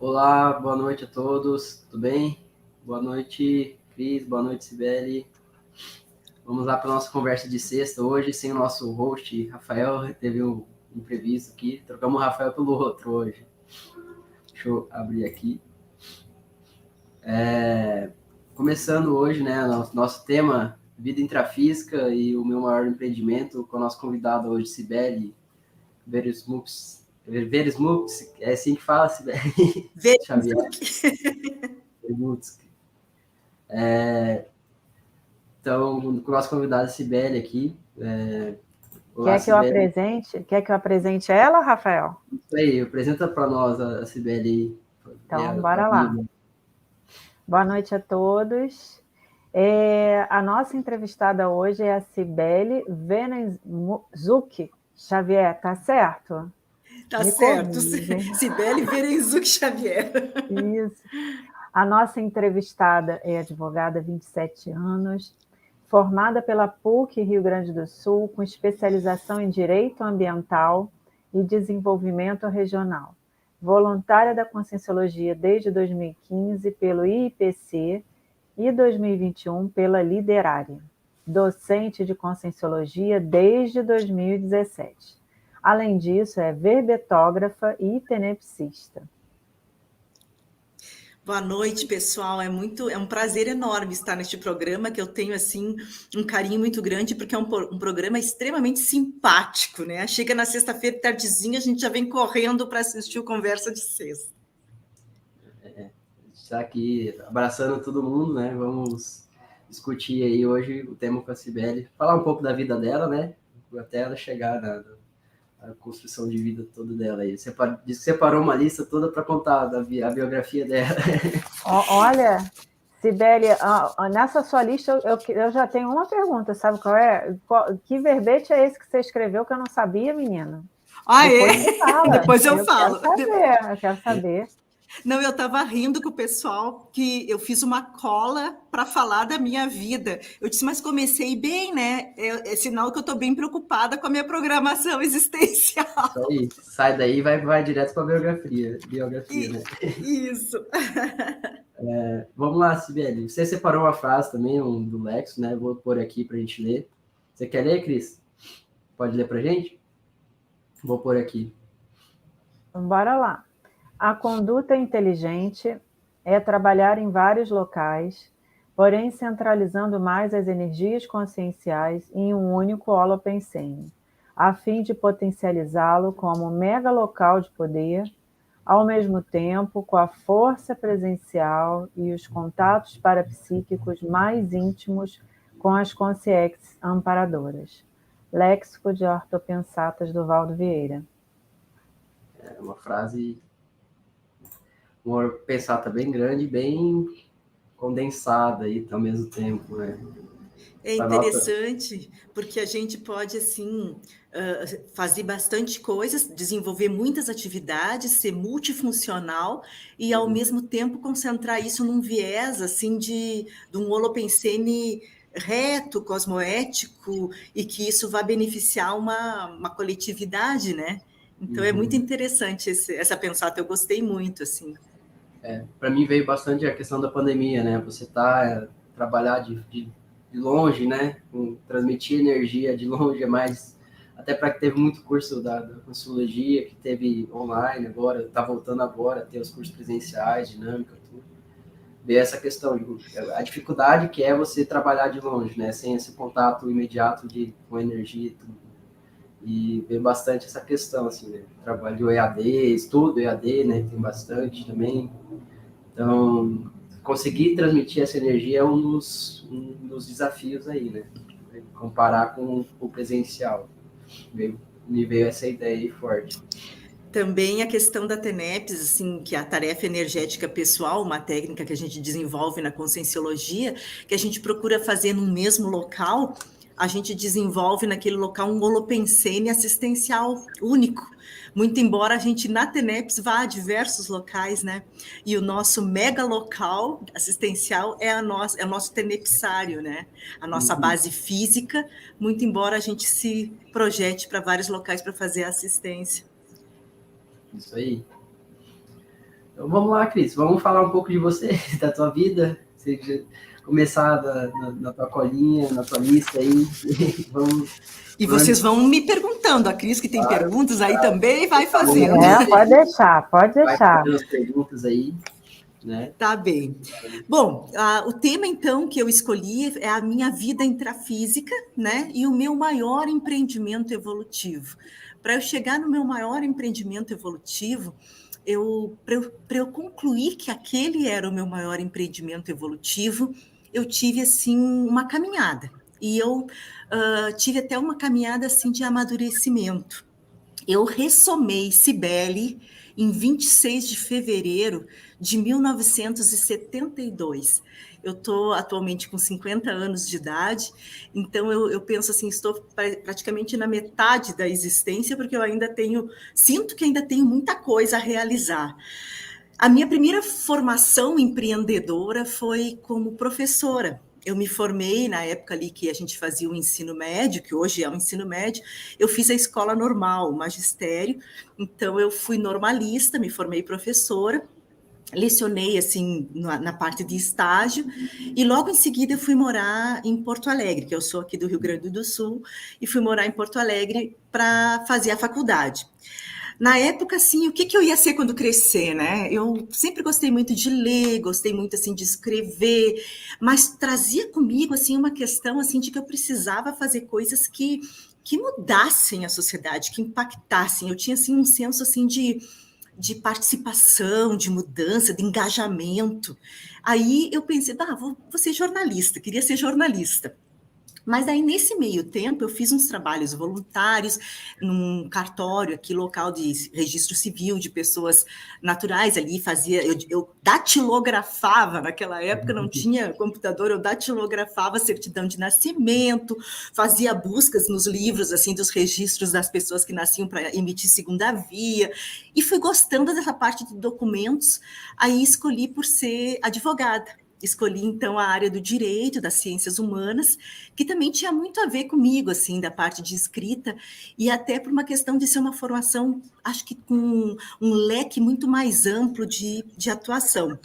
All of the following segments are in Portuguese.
Olá, boa noite a todos, tudo bem? Boa noite, Cris, boa noite, Sibeli. Vamos lá para a nossa conversa de sexta hoje, sem o nosso host, Rafael, teve um imprevisto aqui, trocamos o Rafael pelo outro hoje. Deixa eu abrir aqui. Começando hoje, né, nosso tema, vida intrafísica e o meu maior empreendimento, com o nosso convidado hoje, Sibeli Veresmuks, é assim que fala, Sibeli? Xavier. Então, com o nosso convidado Sibeli aqui. Olá, Quer que eu apresente ela, Rafael? Isso aí, apresenta para nós a Sibeli aí. Então, bora lá. Boa noite a todos. A nossa entrevistada hoje é a Sibeli Verenzuc Xavier, tá certo? Tá certo, Sibeli Verenzuc Xavier. Isso. A nossa entrevistada é advogada, 27 anos, formada pela PUC Rio Grande do Sul, com especialização em Direito Ambiental e Desenvolvimento Regional. Voluntária da Conscienciologia desde 2015 pelo IIPC e 2021 pela Liderária. Docente de Conscienciologia desde 2017. Além disso, é verbetógrafa e tenepsista. Boa noite, pessoal. É um prazer enorme estar neste programa, que eu tenho assim um carinho muito grande, porque é um programa extremamente simpático, né? Chega na sexta-feira, tardezinha, a gente já vem correndo para assistir o Conversa de Sexta. Está aqui abraçando todo mundo, né? Vamos discutir aí hoje o tema com a Sibeli, falar um pouco da vida dela, né? Até ela chegar na construção de vida toda dela aí. Diz que separou uma lista toda para contar a biografia dela. Olha, Sibeli, nessa sua lista eu já tenho uma pergunta, sabe qual é? Que verbete é esse que você escreveu que eu não sabia, menina? Depois eu falo. Eu quero saber. Não, eu estava rindo com o pessoal que eu fiz uma cola para falar da minha vida. Eu disse, mas comecei bem, né? É sinal que eu estou bem preocupada com a minha programação existencial. Isso aí, sai daí e vai direto para a biografia, né? Isso. Vamos lá, Sibeli. Você separou uma frase também do Lexo, né? Vou pôr aqui para a gente ler. Você quer ler, Cris? Pode ler para a gente? Vou pôr aqui. Bora lá. A conduta inteligente é trabalhar em vários locais, porém centralizando mais as energias conscienciais em um único holopensene, a fim de potencializá-lo como mega local de poder, ao mesmo tempo com a força presencial e os contatos parapsíquicos mais íntimos com as consciências amparadoras. Léxico de Ortopensatas do Valdo Vieira. É uma frase, uma pensata bem grande, bem condensada aí ao mesmo tempo, né? É interessante, porque a gente pode, assim, fazer bastante coisas, desenvolver muitas atividades, ser multifuncional e, ao mesmo tempo, concentrar isso num viés, assim, de um holopensene reto, cosmoético, e que isso vai beneficiar uma coletividade, né? Então, é muito interessante essa pensata, eu gostei muito, assim. Para mim veio bastante a questão da pandemia, né? Você trabalhar de longe, né? Transmitir energia de longe é mais... Até para que teve muito curso da Conscienciologia, que teve online agora, está voltando agora a ter os cursos presenciais, dinâmica, tudo. Veio essa questão, a dificuldade que é você trabalhar de longe, né? Sem esse contato imediato com energia e tudo. E veio bastante essa questão, assim, né? Trabalho de EAD, estudo EAD, né? Tem bastante também. Então, conseguir transmitir essa energia é um dos desafios aí, né? Comparar com o presencial. Me veio essa ideia aí forte. Também a questão da TENEPS, assim, que é a tarefa energética pessoal, uma técnica que a gente desenvolve na Conscienciologia, que a gente procura fazer no mesmo local, a gente desenvolve naquele local um holopensene assistencial único. Muito embora a gente na TENEPS vá a diversos locais, né? E o nosso mega local assistencial é o nosso tenepsário, né? A nossa base física, muito embora a gente se projete para vários locais para fazer a assistência. Isso aí. Então, vamos lá, Cris, vamos falar um pouco de você, da tua vida, você começar na tua colinha, na tua lista aí, vamos... E vocês vão me perguntando, a Cris, que tem perguntas aí também, vai Tá bom. fazendo. Pode deixar, pode deixar. Vai fazendo as perguntas aí, né? Tá bem. Bom, o tema, então, que eu escolhi é a minha vida intrafísica, né? E o meu maior empreendimento evolutivo. Para eu chegar no meu maior empreendimento evolutivo, para eu concluir que aquele era o meu maior empreendimento evolutivo, eu tive, assim, uma caminhada. E eu tive até uma caminhada, assim, de amadurecimento. Eu ressomei Cibele em 26 de fevereiro de 1972. Eu estou atualmente com 50 anos de idade, então eu penso assim, estou praticamente na metade da existência, porque eu ainda sinto que ainda tenho muita coisa a realizar. A minha primeira formação empreendedora foi como professora. Eu me formei na época ali que a gente fazia o ensino médio, que hoje é o ensino médio, eu fiz a escola normal, o magistério, então eu fui normalista, me formei professora, lecionei assim na parte de estágio, e logo em seguida eu fui morar em Porto Alegre, que eu sou aqui do Rio Grande do Sul, e fui morar em Porto Alegre para fazer a faculdade. Na época, assim, o que eu ia ser quando crescer, né? Eu sempre gostei muito de ler, gostei muito, assim, de escrever, mas trazia comigo, assim, uma questão, assim, de que eu precisava fazer coisas que mudassem a sociedade, que impactassem. Eu tinha, assim, um senso, assim, de participação, de mudança, de engajamento. Aí eu pensei, vou ser jornalista, queria ser jornalista. Mas aí, nesse meio tempo, eu fiz uns trabalhos voluntários num cartório aqui, local de registro civil de pessoas naturais ali, eu datilografava, naquela época não tinha computador, eu datilografava a certidão de nascimento, fazia buscas nos livros, assim, dos registros das pessoas que nasciam para emitir segunda via, e fui gostando dessa parte de documentos, aí escolhi por ser advogada. Escolhi, então, a área do direito, das ciências humanas, que também tinha muito a ver comigo, assim, da parte de escrita, e até por uma questão de ser uma formação, acho que com um leque muito mais amplo de atuação.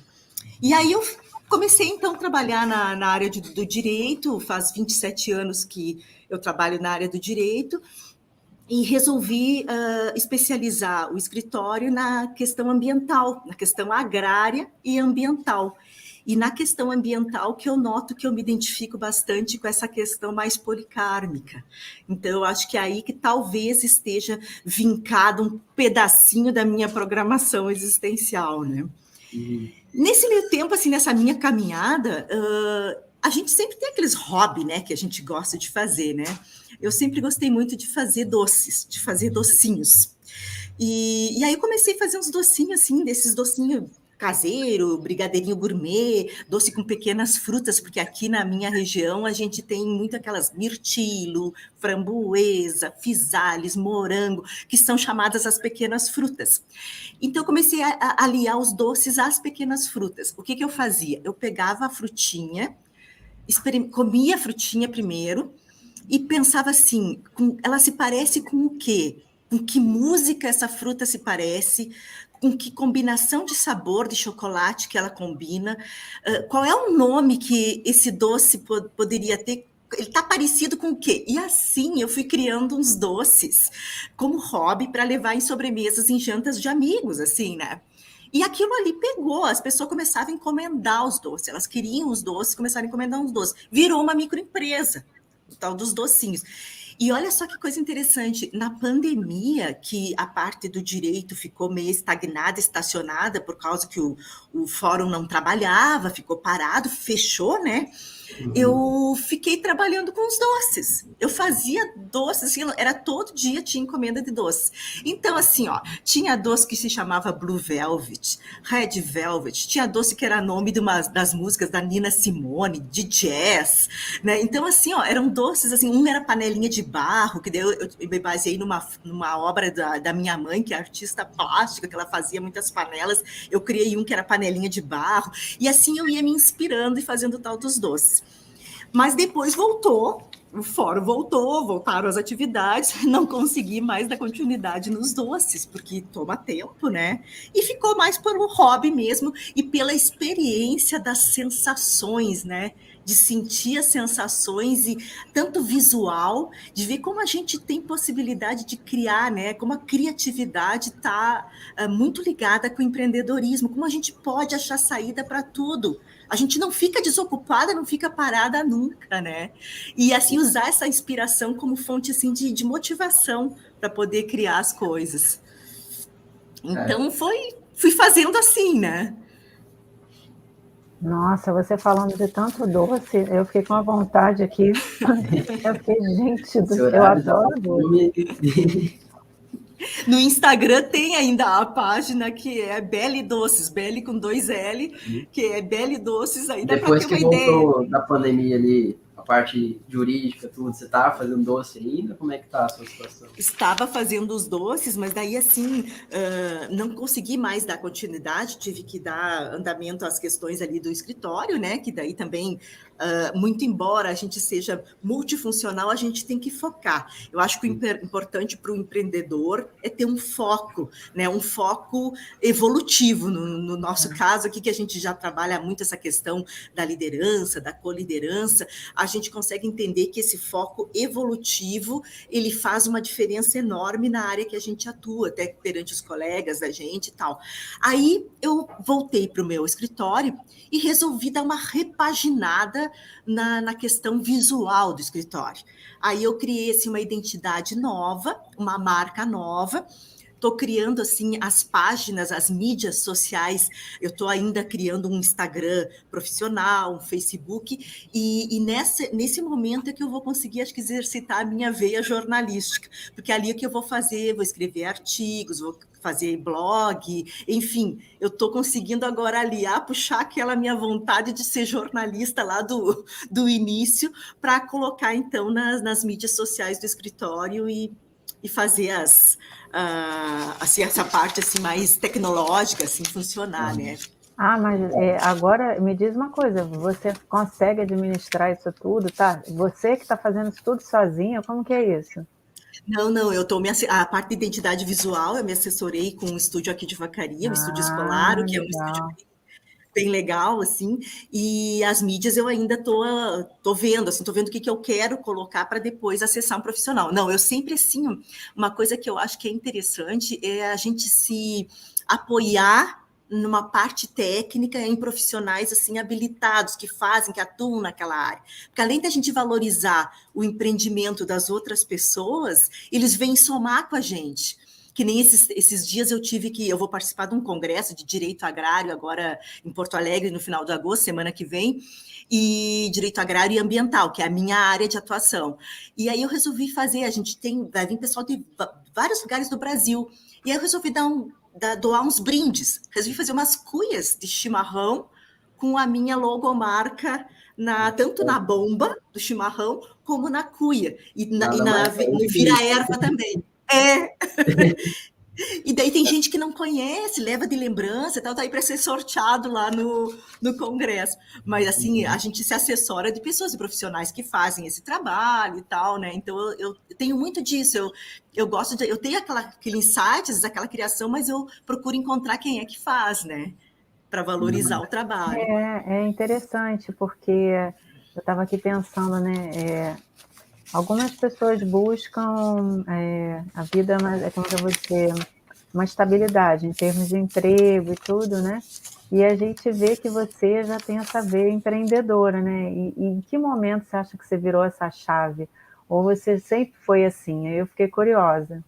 E aí eu comecei, então, a trabalhar na área do direito, faz 27 anos que eu trabalho na área do direito, e resolvi especializar o escritório na questão ambiental, na questão agrária e ambiental. E na questão ambiental que eu noto que eu me identifico bastante com essa questão mais policármica. Então, eu acho que é aí que talvez esteja vincado um pedacinho da minha programação existencial, né? Uhum. Nesse meio tempo, assim, nessa minha caminhada, a gente sempre tem aqueles hobbies, né, que a gente gosta de fazer, né? Eu sempre gostei muito de fazer doces, de fazer docinhos. E aí eu comecei a fazer uns docinhos, assim, desses docinhos caseiro, brigadeirinho gourmet, doce com pequenas frutas, porque aqui na minha região a gente tem muito aquelas mirtilo, framboesa, fisales, morango, que são chamadas as pequenas frutas. Então eu comecei a aliar os doces às pequenas frutas. O que eu fazia? Eu pegava a frutinha, comia a frutinha primeiro e pensava assim, ela se parece com o quê? Com que música essa fruta se parece? Com que combinação de sabor de chocolate que ela combina, qual é o nome que esse doce poderia ter, ele está parecido com o quê? E assim eu fui criando uns doces como hobby para levar em sobremesas, em jantas de amigos, assim, né? E aquilo ali pegou, as pessoas começavam a encomendar os doces, elas queriam os doces, começaram a encomendar os doces, virou uma microempresa, o tal dos docinhos. E olha só que coisa interessante, na pandemia, que a parte do direito ficou meio estagnada, estacionada, por causa que o fórum não trabalhava, ficou parado, fechou, né? Uhum. Eu fiquei trabalhando com os doces. Eu fazia doces, assim, era todo dia tinha encomenda de doce. Então, assim, ó, tinha doce que se chamava Blue Velvet, Red Velvet, tinha doce que era nome das músicas da Nina Simone, de jazz, né? Então, assim, ó, eram doces, assim, um era panelinha de barro, que daí eu me baseei numa obra da minha mãe, que é artista plástica, que ela fazia muitas panelas, eu criei um que era panelinha de barro, e assim eu ia me inspirando e fazendo o tal dos doces. Mas depois voltou o fórum voltaram as atividades, não consegui mais dar continuidade nos doces, porque toma tempo, né? E ficou mais por um hobby mesmo e pela experiência das sensações, né? De sentir as sensações e tanto visual, de ver como a gente tem possibilidade de criar, né? Como a criatividade está muito ligada com o empreendedorismo, como a gente pode achar saída para tudo. A gente não fica desocupada, não fica parada nunca, né? E assim usar essa inspiração como fonte assim de motivação para poder criar as coisas. Então fui fazendo assim, né? Nossa, você falando de tanto doce, eu fiquei com uma vontade aqui. Eu fiquei, gente, eu adoro doce. No Instagram tem ainda a página que é Belle Doces, Belle com 2 L, que é Belle Doces, ainda para ter uma ideia. Depois que voltou da pandemia ali, a parte jurídica, tudo, você tá fazendo doce ainda? Como é que tá a sua situação? Estava fazendo os doces, mas daí, assim, não consegui mais dar continuidade, tive que dar andamento às questões ali do escritório, né, que daí também, muito embora a gente seja multifuncional, a gente tem que focar. Eu acho que o importante para o empreendedor é ter um foco, né, um foco evolutivo. No nosso caso aqui, que a gente já trabalha muito essa questão da liderança, da coliderança, a gente consegue entender que esse foco evolutivo, ele faz uma diferença enorme na área que a gente atua, até perante os colegas da gente e tal. Aí eu voltei para o meu escritório e resolvi dar uma repaginada na questão visual do escritório. Aí eu criei assim, uma identidade nova, uma marca nova. Estou criando assim as páginas, as mídias sociais. Eu estou ainda criando um Instagram profissional, um Facebook, e nesse momento é que eu vou conseguir, acho que, exercitar a minha veia jornalística, porque ali é que eu vou escrever artigos, vou fazer blog, enfim, eu estou conseguindo agora aliar, puxar aquela minha vontade de ser jornalista lá do início, para colocar então nas mídias sociais do escritório e fazer assim, essa parte assim, mais tecnológica assim, funcionar, né? Mas agora me diz uma coisa, você consegue administrar isso tudo, tá? Você que está fazendo isso tudo sozinha, como que é isso? Não, a parte de identidade visual, eu me assessorei com um estúdio aqui de Vacaria, um estúdio escolar, que é um estúdio bem legal, assim, e as mídias eu ainda tô vendo, assim, tô vendo o que eu quero colocar para depois acessar um profissional. Não, eu sempre, assim, uma coisa que eu acho que é interessante é a gente se apoiar numa parte técnica em profissionais assim habilitados, que fazem, que atuam naquela área. Porque além da gente valorizar o empreendimento das outras pessoas, eles vêm somar com a gente. Que nem esses dias eu vou participar de um congresso de direito agrário agora em Porto Alegre no final de agosto, semana que vem, e direito agrário e ambiental, que é a minha área de atuação. E aí eu resolvi fazer, vai vir pessoal de vários lugares do Brasil, e aí eu resolvi doar uns brindes, resolvi fazer umas cuias de chimarrão com a minha logomarca, tanto na bomba do chimarrão, como na cuia, e no vira-erva também. E daí tem gente que não conhece, leva de lembrança e tal, tá aí para ser sorteado lá no congresso. Mas assim, a gente se assessora de pessoas e profissionais que fazem esse trabalho e tal, né? Então eu tenho muito disso. Eu gosto eu tenho aquele insight, aquela criação, mas eu procuro encontrar quem é que faz, né? Para valorizar o trabalho. É interessante, porque eu estava aqui pensando, né? Algumas pessoas buscam a vida, como eu vou dizer, uma estabilidade em termos de emprego e tudo, né? E a gente vê que você já tem essa veia empreendedora, né? E em que momento você acha que você virou essa chave? Ou você sempre foi assim? Eu fiquei curiosa.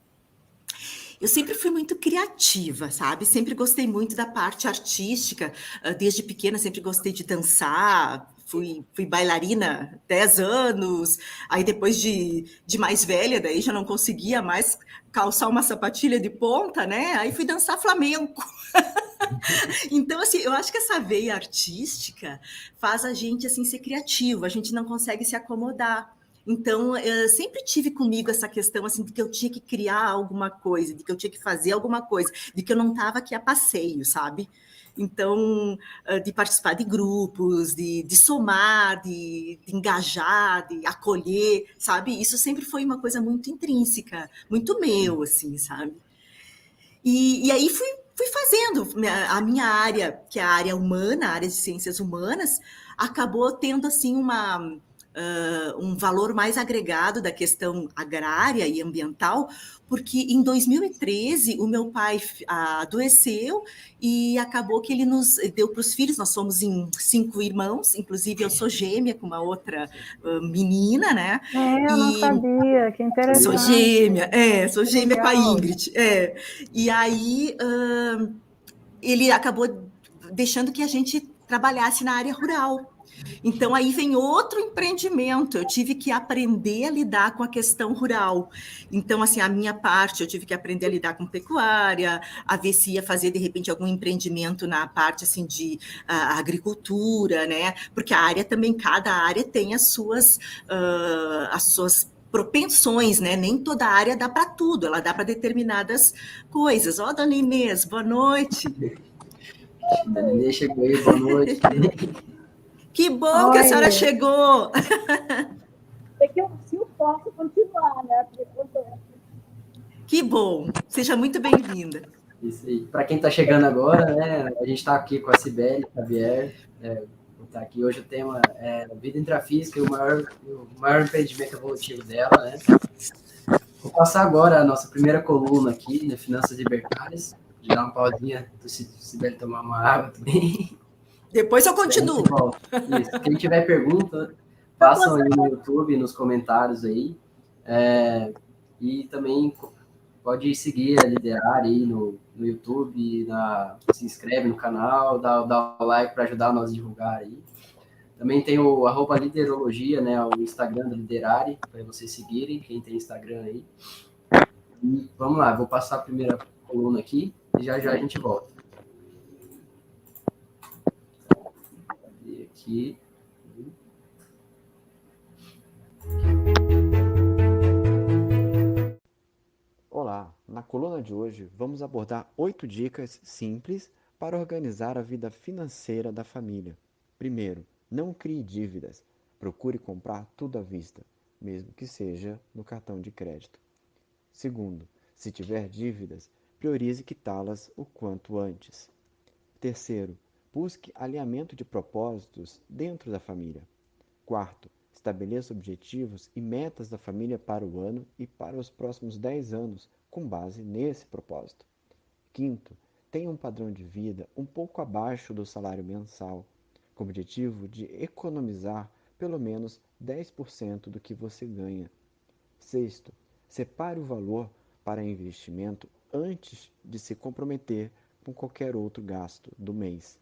Eu sempre fui muito criativa, sabe? Sempre gostei muito da parte artística. Desde pequena sempre gostei de dançar. Fui bailarina 10 anos. Aí depois de mais velha, daí já não conseguia mais calçar uma sapatilha de ponta, né? Aí fui dançar flamenco. Então, assim, eu acho que essa veia artística faz a gente assim ser criativo. A gente não consegue se acomodar. Então, eu sempre tive comigo essa questão assim, de que eu tinha que criar alguma coisa, de que eu tinha que fazer alguma coisa, de que eu não estava aqui a passeio, sabe? Então, de participar de grupos, de somar, de engajar, de acolher, sabe? Isso sempre foi uma coisa muito intrínseca, muito meu, assim, sabe? E aí fui fazendo. A minha área, que é a área humana, a área de ciências humanas, acabou tendo assim um valor mais agregado da questão agrária e ambiental, porque em 2013 o meu pai adoeceu e acabou que ele nos deu para os filhos. Nós somos em 5 irmãos, inclusive eu sou gêmea com uma outra menina, né? Eu não sabia, que interessante. Sou gêmea com a Ingrid. E aí ele acabou deixando que a gente trabalhasse na área rural. Então, aí vem outro empreendimento. Eu tive que aprender a lidar com a questão rural. Então, assim, a minha parte, eu tive que aprender a lidar com pecuária, a ver se ia fazer, de repente, algum empreendimento na parte, assim, de agricultura, né? Porque a área também, cada área tem as suas propensões, né? Nem toda área dá para tudo, ela dá para determinadas coisas. Dona Inês, boa noite. Dona Inês chegou aí, boa noite. Que bom que a senhora chegou! É que se eu posso continuar, né? Que bom! Seja muito bem-vinda. Isso aí. Para quem está chegando agora, né? A gente está aqui com a Cibele Xavier. Tá aqui hoje o tema é vida intrafísica e o maior empreendimento evolutivo dela, né? Vou passar agora a nossa primeira coluna aqui, né? Finanças libertárias. Vou dar uma pausinha para Cibele tomar uma água também. Depois eu continuo. Isso. Quem tiver pergunta, façam aí no YouTube, nos comentários aí. E também pode seguir a Liderar aí no YouTube, se inscreve no canal, dá o like para ajudar nós a divulgar aí. Também tem o @liderologia, né, o Instagram do Liderare, para vocês seguirem, quem tem Instagram aí. E vamos lá, vou passar a primeira coluna aqui e já a gente volta. Aqui. Olá, na coluna de hoje vamos abordar 8 dicas simples para organizar a vida financeira da família. Primeiro, não crie dívidas. Procure comprar tudo à vista, mesmo que seja no cartão de crédito. Segundo, se tiver dívidas, priorize quitá-las o quanto antes. Terceiro, busque alinhamento de propósitos dentro da família. Quarto, estabeleça objetivos e metas da família para o ano e para os próximos 10 anos, com base nesse propósito. Quinto, tenha um padrão de vida um pouco abaixo do salário mensal, com o objetivo de economizar pelo menos 10% do que você ganha. Sexto, separe o valor para investimento antes de se comprometer com qualquer outro gasto do mês.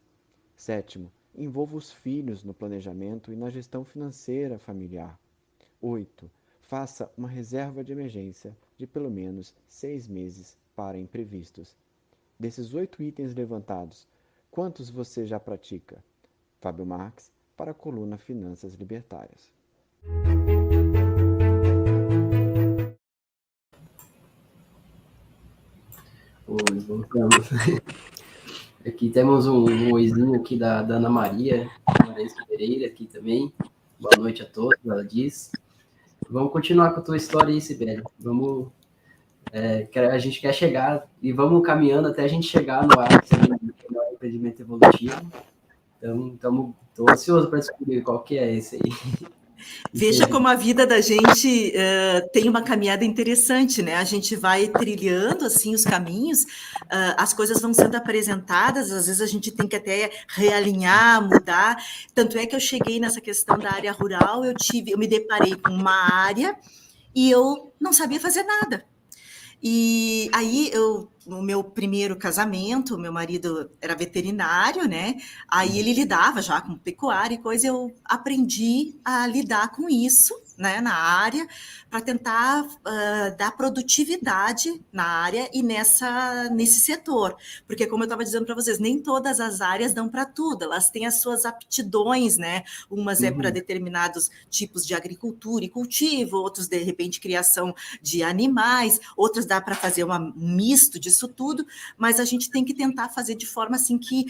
Sétimo, envolva os filhos no planejamento e na gestão financeira familiar. 8. Faça uma reserva de emergência de pelo menos 6 meses para imprevistos. Desses 8 itens levantados, quantos você já pratica? Fábio Marques, para a coluna Finanças Libertárias. Oi, voltamos. Aqui temos um oizinho aqui da Ana Maria Pereira aqui também. Boa noite a todos, ela diz. Vamos continuar com a tua história aí, Cibele. A gente quer chegar e vamos caminhando até a gente chegar no empreendimento evolutivo. Então, estou ansioso para descobrir qual que é esse aí. Veja como a vida da gente tem uma caminhada interessante, né? A gente vai trilhando assim os caminhos, as coisas vão sendo apresentadas, às vezes a gente tem que até realinhar, mudar. Tanto é que eu cheguei nessa questão da área rural, eu me deparei com uma área e eu não sabia fazer nada. E aí eu no meu primeiro casamento, meu marido era veterinário, né? Aí ele lidava já com pecuária e coisa, eu aprendi a lidar com isso, né, na área, para tentar dar produtividade na área e nesse setor. Porque, como eu estava dizendo para vocês, nem todas as áreas dão para tudo, elas têm as suas aptidões, né? Umas é para determinados tipos de agricultura e cultivo, outros, de repente, criação de animais, outras dá para fazer um misto disso tudo, mas a gente tem que tentar fazer de forma assim que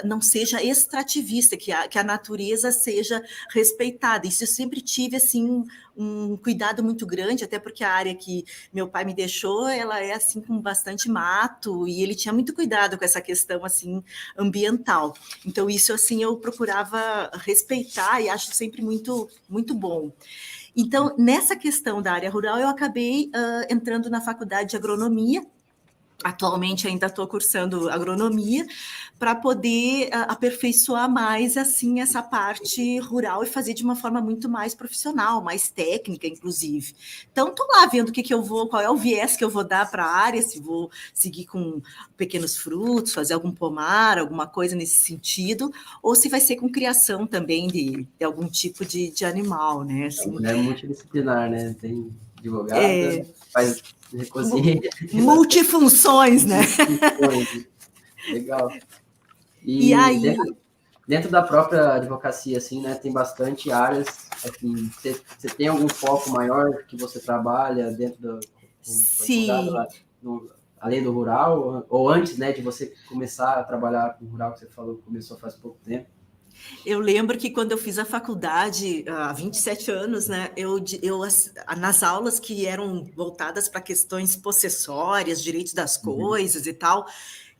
não seja extrativista, que a natureza seja respeitada. Isso eu sempre tive assim um cuidado muito grande, até porque a área que meu pai me deixou, ela é assim com bastante mato, e ele tinha muito cuidado com essa questão assim ambiental. Então isso assim eu procurava respeitar e acho sempre muito muito bom. Então, nessa questão da área rural, eu acabei entrando na faculdade de agronomia. Atualmente ainda estou cursando agronomia para poder aperfeiçoar mais assim essa parte rural e fazer de uma forma muito mais profissional, mais técnica, inclusive. Então, estou lá vendo o que eu vou, qual é o viés que eu vou dar para a área, se vou seguir com pequenos frutos, fazer algum pomar, alguma coisa nesse sentido, ou se vai ser com criação também de algum tipo de animal, né? Assim, É multidisciplinar, né? Tem advogada, faz cozinha. Multifunções, né? Multifunções. Legal. E aí... Dentro da própria advocacia, assim, né, tem bastante áreas, assim, você tem algum foco maior que você trabalha dentro do advogado, além do rural, ou antes, né, de você começar a trabalhar com o rural, que você falou que começou faz pouco tempo? Eu lembro que quando eu fiz a faculdade, há 27 anos, né, nas aulas que eram voltadas para questões possessórias, direitos das coisas e tal,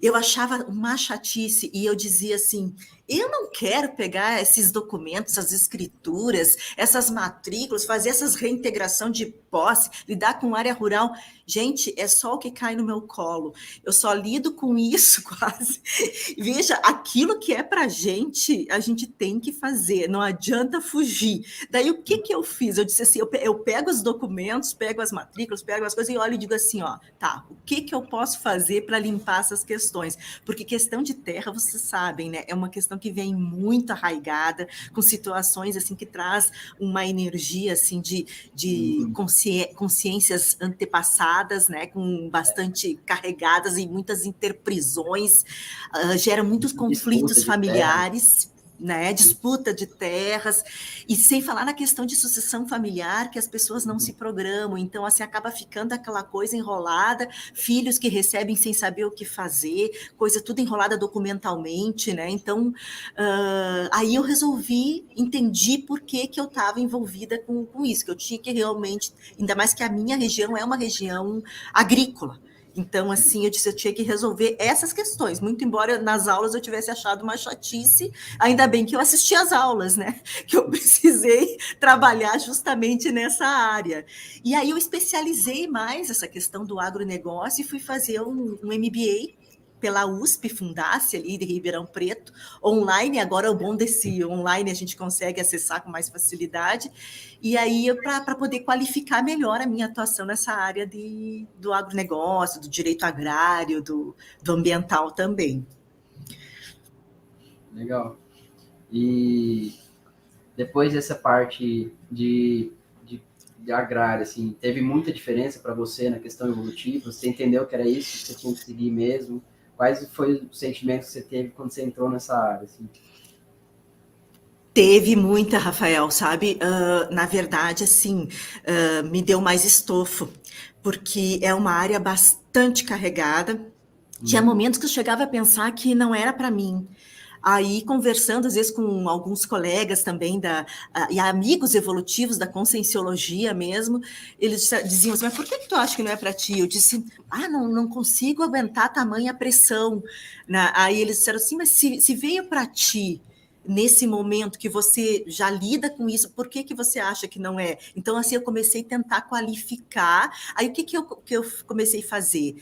eu achava uma chatice e eu dizia assim, eu não quero pegar esses documentos, essas escrituras, essas matrículas, fazer essas reintegração de posse, lidar com área rural. Gente, é só o que cai no meu colo. Eu só lido com isso quase. Veja, aquilo que é para a gente tem que fazer, não adianta fugir. Daí o que eu fiz? Eu disse assim, eu pego os documentos, pego as matrículas, pego as coisas e olho e digo assim, ó, tá, o que eu posso fazer para limpar essas questões? Porque questão de terra, vocês sabem, né? É uma questão que vem muito arraigada, com situações assim que traz uma energia assim de consciências antepassadas, né? Com bastante carregadas e muitas interprisões, gera muitos conflitos familiares. Né, disputa de terras, e sem falar na questão de sucessão familiar, que as pessoas não se programam, então assim acaba ficando aquela coisa enrolada, filhos que recebem sem saber o que fazer, coisa tudo enrolada documentalmente, né, então aí eu entendi por que eu estava envolvida com isso, que eu tinha que realmente, ainda mais que a minha região é uma região agrícola. Então, assim, eu disse, eu tinha que resolver essas questões, muito embora nas aulas eu tivesse achado uma chatice, ainda bem que eu assisti às aulas, né? Que eu precisei trabalhar justamente nessa área. E aí eu especializei mais essa questão do agronegócio e fui fazer um MBA pela USP Fundace, ali de Ribeirão Preto, online. Agora o bom desse online a gente consegue acessar com mais facilidade, e aí para poder qualificar melhor a minha atuação nessa área do agronegócio, do direito agrário, do ambiental também. Legal. E depois dessa parte de agrária, assim, teve muita diferença para você na questão evolutiva? Você entendeu que era isso que você tinha que seguir mesmo? Quais foi o sentimento que você teve quando você entrou nessa área? Assim? Teve muita, Rafael, sabe? Na verdade, assim, me deu mais estofo, porque é uma área bastante carregada. Tinha momentos que eu chegava a pensar que não era para mim. Aí, conversando, às vezes, com alguns colegas também, e amigos evolutivos da conscienciologia mesmo, eles diziam assim, mas por que tu acha que não é para ti? Eu disse, não consigo aguentar tamanha pressão. Aí eles disseram assim, mas se veio para ti, nesse momento que você já lida com isso, por que você acha que não é? Então, assim, eu comecei a tentar qualificar. Aí, o que eu comecei a fazer?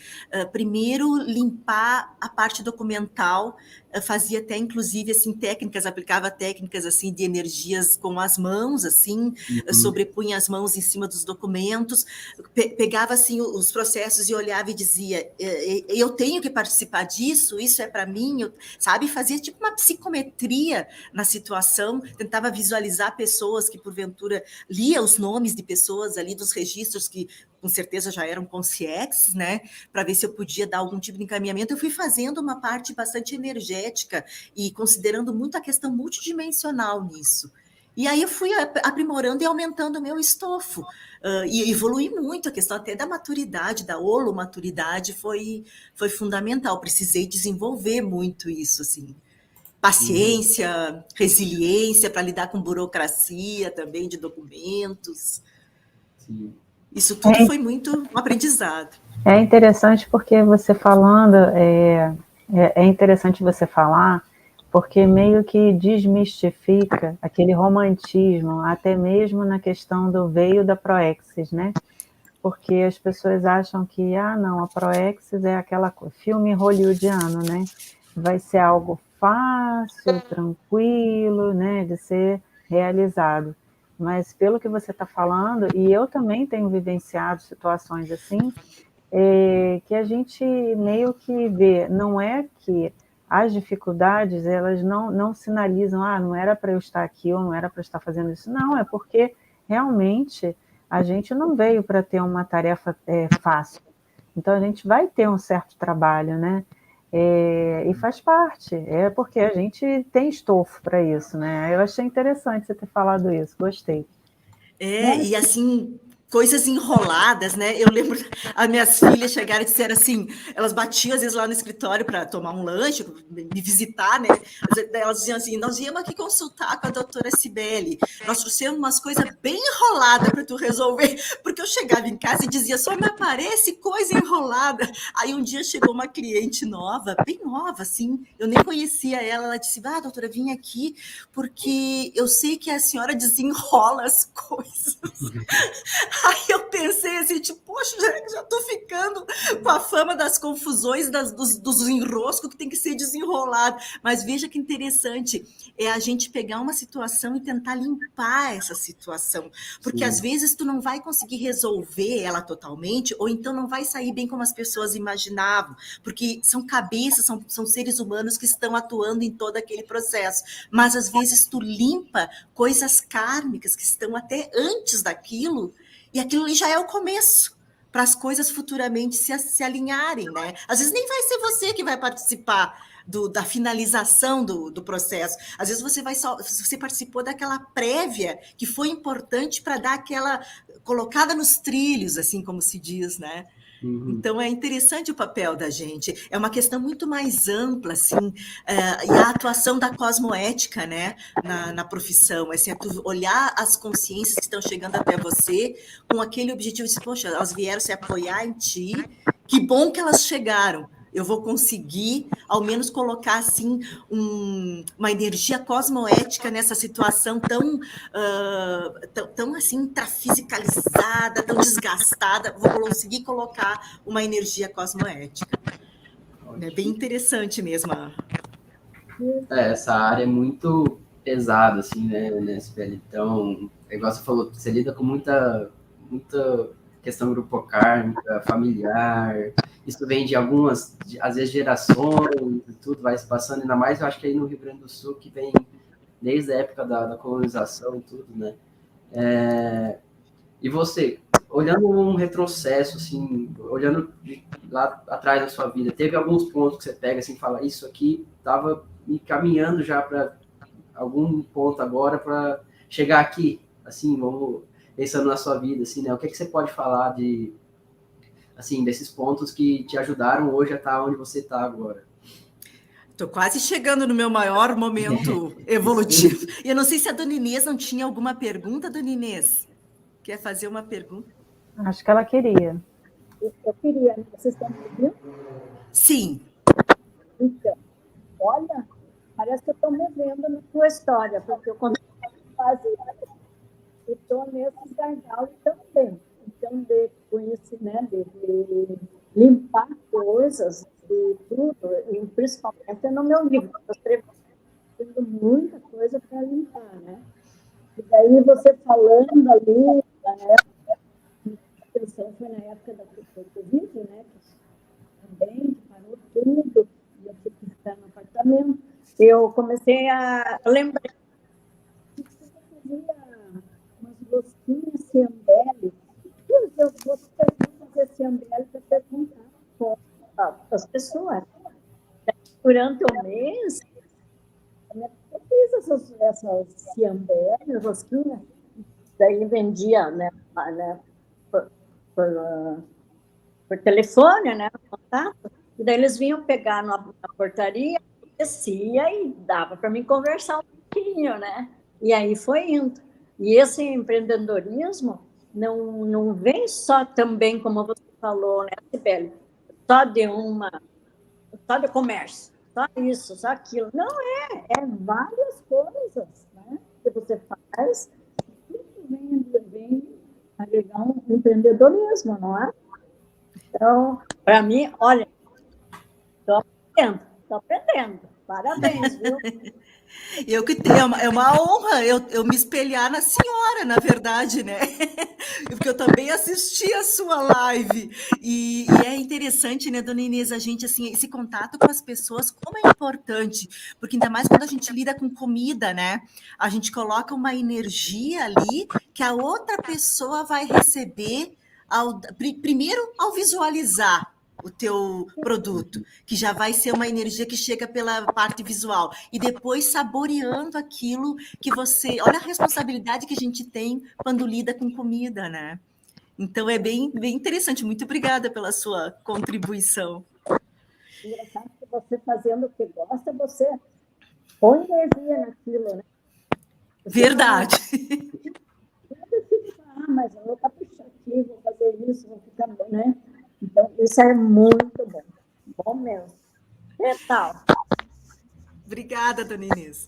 Primeiro, limpar a parte documental, fazia até, inclusive, assim, aplicava técnicas, assim, de energias com as mãos, assim, sobrepunha as mãos em cima dos documentos, pegava, assim, os processos e olhava e dizia, eu tenho que participar disso, isso é para mim, sabe? Fazia, tipo, uma psicometria na situação, tentava visualizar pessoas que, porventura, lia os nomes de pessoas ali dos registros que, com certeza, já eram conscientes, né? Para ver se eu podia dar algum tipo de encaminhamento. Eu fui fazendo uma parte bastante energética e considerando muito a questão multidimensional nisso. E aí eu fui aprimorando e aumentando o meu estofo. E evolui muito, a questão até da maturidade, da holomaturidade foi fundamental. Precisei desenvolver muito isso, assim. Paciência, resiliência para lidar com burocracia também de documentos. Sim. Isso tudo foi muito um aprendizado. É interessante porque você falando, é interessante você falar, porque meio que desmistifica aquele romantismo, até mesmo na questão do veio da Proexis, né? Porque as pessoas acham que, não, a Proexis é aquela filme hollywoodiano, né? Vai ser algo fácil, tranquilo, né, de ser realizado. Mas pelo que você está falando, e eu também tenho vivenciado situações assim, que a gente meio que vê, não é que as dificuldades, elas não sinalizam, não era para eu estar aqui ou não era para eu estar fazendo isso. Não, é porque realmente a gente não veio para ter uma tarefa fácil. Então a gente vai ter um certo trabalho, né? E faz parte, porque a gente tem estofo para isso, né? Eu achei interessante você ter falado isso, gostei. E assim, coisas enroladas, né? Eu lembro, as minhas filhas chegaram e disseram assim, elas batiam às vezes lá no escritório para tomar um lanche, me visitar, né? Elas diziam assim, nós íamos aqui consultar com a doutora Cibele, nós trouxemos umas coisas bem enroladas para tu resolver, porque eu chegava em casa e dizia, só me aparece coisa enrolada. Aí um dia chegou uma cliente nova, bem nova, assim, eu nem conhecia ela disse, doutora, vim aqui porque eu sei que a senhora desenrola as coisas. Aí eu pensei assim, tipo, poxa, já tô ficando com a fama das confusões, dos enroscos que tem que ser desenrolado. Mas veja que interessante, é a gente pegar uma situação e tentar limpar essa situação. Porque às vezes tu não vai conseguir resolver ela totalmente, ou então não vai sair bem como as pessoas imaginavam, porque são cabeças, são seres humanos que estão atuando em todo aquele processo. Mas às vezes tu limpa coisas kármicas que estão até antes daquilo, e aquilo ali já é o começo para as coisas futuramente se alinharem, né? Às vezes nem vai ser você que vai participar da finalização do processo. Às vezes você participou daquela prévia que foi importante para dar aquela colocada nos trilhos, assim como se diz, né? Então, é interessante o papel da gente. É uma questão muito mais ampla, assim, e a atuação da cosmoética, né, na profissão. Assim, é tu olhar as consciências que estão chegando até você com aquele objetivo de, poxa, elas vieram se apoiar em ti, que bom que elas chegaram. Eu vou conseguir, ao menos, colocar assim uma energia cosmoética nessa situação tão assim intrafisicalizada, tão desgastada. Vou conseguir colocar uma energia cosmoética. É bem interessante mesmo. Essa área é muito pesada, assim, né, Sibeli? Então, igual você falou, você lida com muita questão grupocármica, familiar, isso vem de algumas, às vezes, gerações, e tudo vai se passando, ainda mais, eu acho que aí no Rio Grande do Sul, que vem desde a época da colonização e tudo, né? E você, olhando um retrocesso, assim, olhando lá atrás da sua vida, teve alguns pontos que você pega, assim, e fala, isso aqui estava me caminhando já para algum ponto agora para chegar aqui, assim, vamos pensando na sua vida, assim, né? O que você pode falar assim, desses pontos que te ajudaram hoje a estar onde você está agora? Estou quase chegando no meu maior momento evolutivo. E eu não sei se a dona Inês não tinha alguma pergunta, dona Inês. Quer fazer uma pergunta? Acho que ela queria. Eu queria, vocês estão me ouvindo? Sim. Então, olha, parece que eu estou me vendo na tua história, porque eu comecei a fazer e estou nesses gargalos também. Então, com isso, né, de limpar coisas e tudo, e principalmente no meu livro, eu escrevo muita coisa para limpar, né? E daí você falando ali, na época, a atenção foi na época da Covid, né? Também parou tudo, e eu tive que ficar no apartamento. Eu comecei a lembrar que você fazia umas rosquinhas ciambele. Eu vou fazer ciambele para perguntar para as pessoas. Durante o mês, eu fiz essas ciambele, rosquinhas, daí vendia, né, por telefone, né, contato, e daí eles vinham pegar na portaria, descia e dava para mim conversar um pouquinho, né, e aí foi indo. E esse empreendedorismo não vem só também, como você falou, né, Sibeli, só de comércio, só isso, só aquilo. Não é várias coisas, né, que você faz, e vem agregar um empreendedorismo, não é? Então, para mim, olha, estou aprendendo. Parabéns, viu? Eu que tenho, é uma honra eu me espelhar na senhora, na verdade, né? Porque eu também assisti a sua live. E é interessante, né, dona Inês, a gente, assim, esse contato com as pessoas, como é importante. Porque ainda mais quando a gente lida com comida, né? A gente coloca uma energia ali que a outra pessoa vai receber primeiro ao visualizar o teu produto, que já vai ser uma energia que chega pela parte visual, e depois saboreando aquilo que você... Olha a responsabilidade que a gente tem quando lida com comida, né? Então é bem interessante. Muito obrigada pela sua contribuição. Engraçado que você fazendo o que gosta, você põe energia naquilo, né? Você Verdade. Mas eu vou caprichar aqui, vou fazer isso, vou ficar bom, né? Então, isso é muito bom. Bom mesmo. Que tal? Obrigada, dona Inês.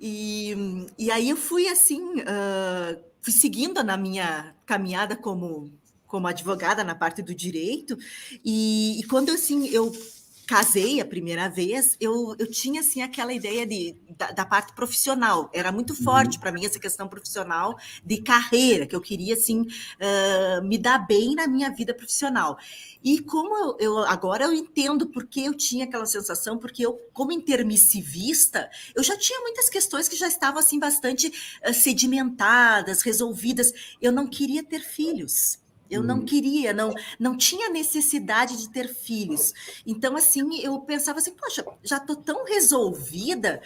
E aí eu fui assim, fui seguindo na minha caminhada como advogada na parte do direito, e quando assim, eu casei a primeira vez, eu tinha assim aquela ideia da parte profissional, era muito forte para mim essa questão profissional de carreira, que eu queria assim me dar bem na minha vida profissional. E como agora eu entendo porque eu tinha aquela sensação, porque eu, como intermissivista, eu já tinha muitas questões que já estavam assim bastante sedimentadas, resolvidas. Eu não queria ter filhos. Eu não queria, não tinha não de ter filhos. Então, assim, eu pensava assim, poxa, já estou tão resolvida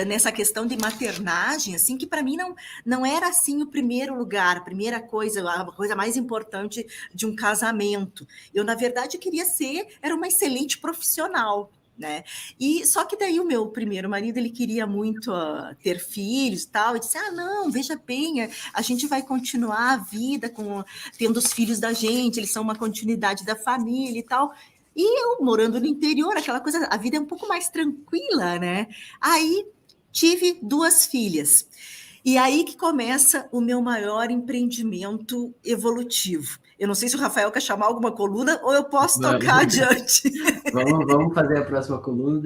nessa questão de maternagem, assim, que para mim não era assim o primeiro lugar, a primeira coisa, a coisa mais importante de um casamento. Eu, na verdade, queria era uma excelente profissional. Né? E só que daí o meu primeiro marido, ele queria muito ter filhos e tal, e disse, não, veja bem, a gente vai continuar a vida tendo os filhos da gente, eles são uma continuidade da família e tal. E eu, morando no interior, aquela coisa, a vida é um pouco mais tranquila, né? Aí tive 2 filhas. E aí que começa o meu maior empreendimento evolutivo. Eu não sei se o Rafael quer chamar alguma coluna ou eu posso tocar adiante. Vamos fazer a próxima coluna,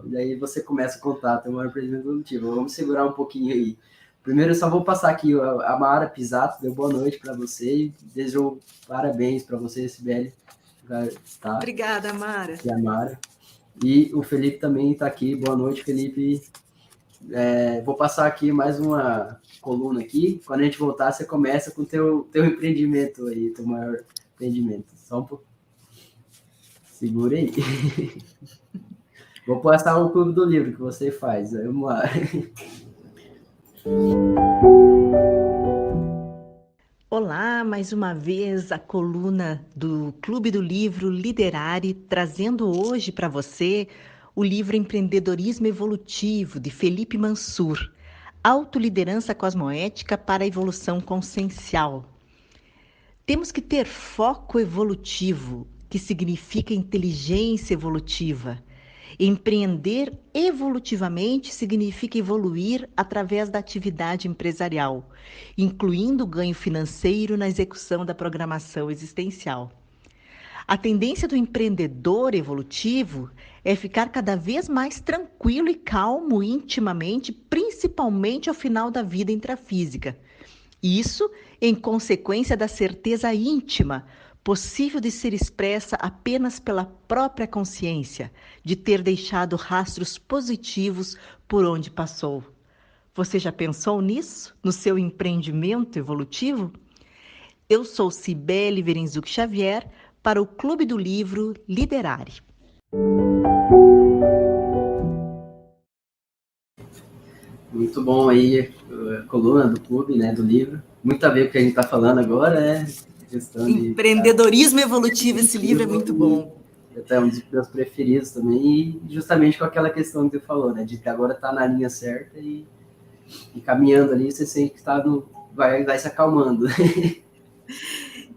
daí você começa o contato, é uma empreendimento evolutivo. Vamos segurar um pouquinho aí. Primeiro, eu só vou passar aqui, a Mara Pisato deu boa noite para você e desejou parabéns para você, Sibeli. Obrigada, Mara. E a Mara. E o Felipe também está aqui. Boa noite, Felipe. Vou passar aqui mais uma coluna aqui. Quando a gente voltar, você começa com o teu empreendimento aí, teu maior empreendimento. Só um pouco. Segura aí. Vou passar o clube do livro que você faz. Vamos lá. Olá, mais uma vez a coluna do Clube do Livro Liderare, trazendo hoje para você o livro Empreendedorismo Evolutivo, de Felipe Mansur, Autoliderança Cosmoética para a Evolução Consciencial. Temos que ter foco evolutivo, que significa inteligência evolutiva. Empreender evolutivamente significa evoluir através da atividade empresarial, incluindo o ganho financeiro na execução da programação existencial. A tendência do empreendedor evolutivo é ficar cada vez mais tranquilo e calmo intimamente, principalmente ao final da vida intrafísica. Isso em consequência da certeza íntima, possível de ser expressa apenas pela própria consciência, de ter deixado rastros positivos por onde passou. Você já pensou nisso, no seu empreendimento evolutivo? Eu sou Cibele Verenzuc Xavier, para o Clube do Livro Liderare. Muito bom aí a coluna do clube, né, do livro. Muito a ver com o que a gente está falando agora, né? Questão Empreendedorismo evolutivo, esse livro é muito bom. Até um dos meus preferidos também, e justamente com aquela questão que você falou, né, de que agora tá na linha certa e caminhando ali, você sente que tá vai se acalmando.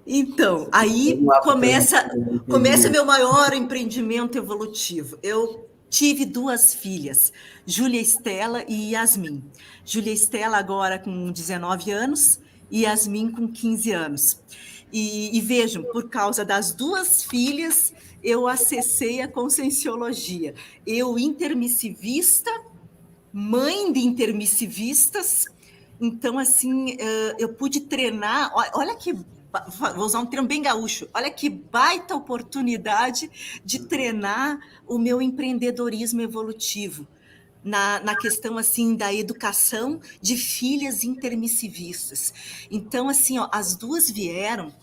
Então, aí começa meu maior empreendimento evolutivo. Eu tive 2 filhas, Júlia Estela e Yasmin. Júlia Estela agora com 19 anos e Yasmin com 15 anos. E vejam, por causa das 2 filhas, eu acessei a conscienciologia. Eu, intermissivista, mãe de intermissivistas, então, assim, eu pude treinar, olha que, vou usar um termo bem gaúcho, olha que baita oportunidade de treinar o meu empreendedorismo evolutivo, na questão, assim, da educação de filhas intermissivistas. Então, assim, ó, as 2 vieram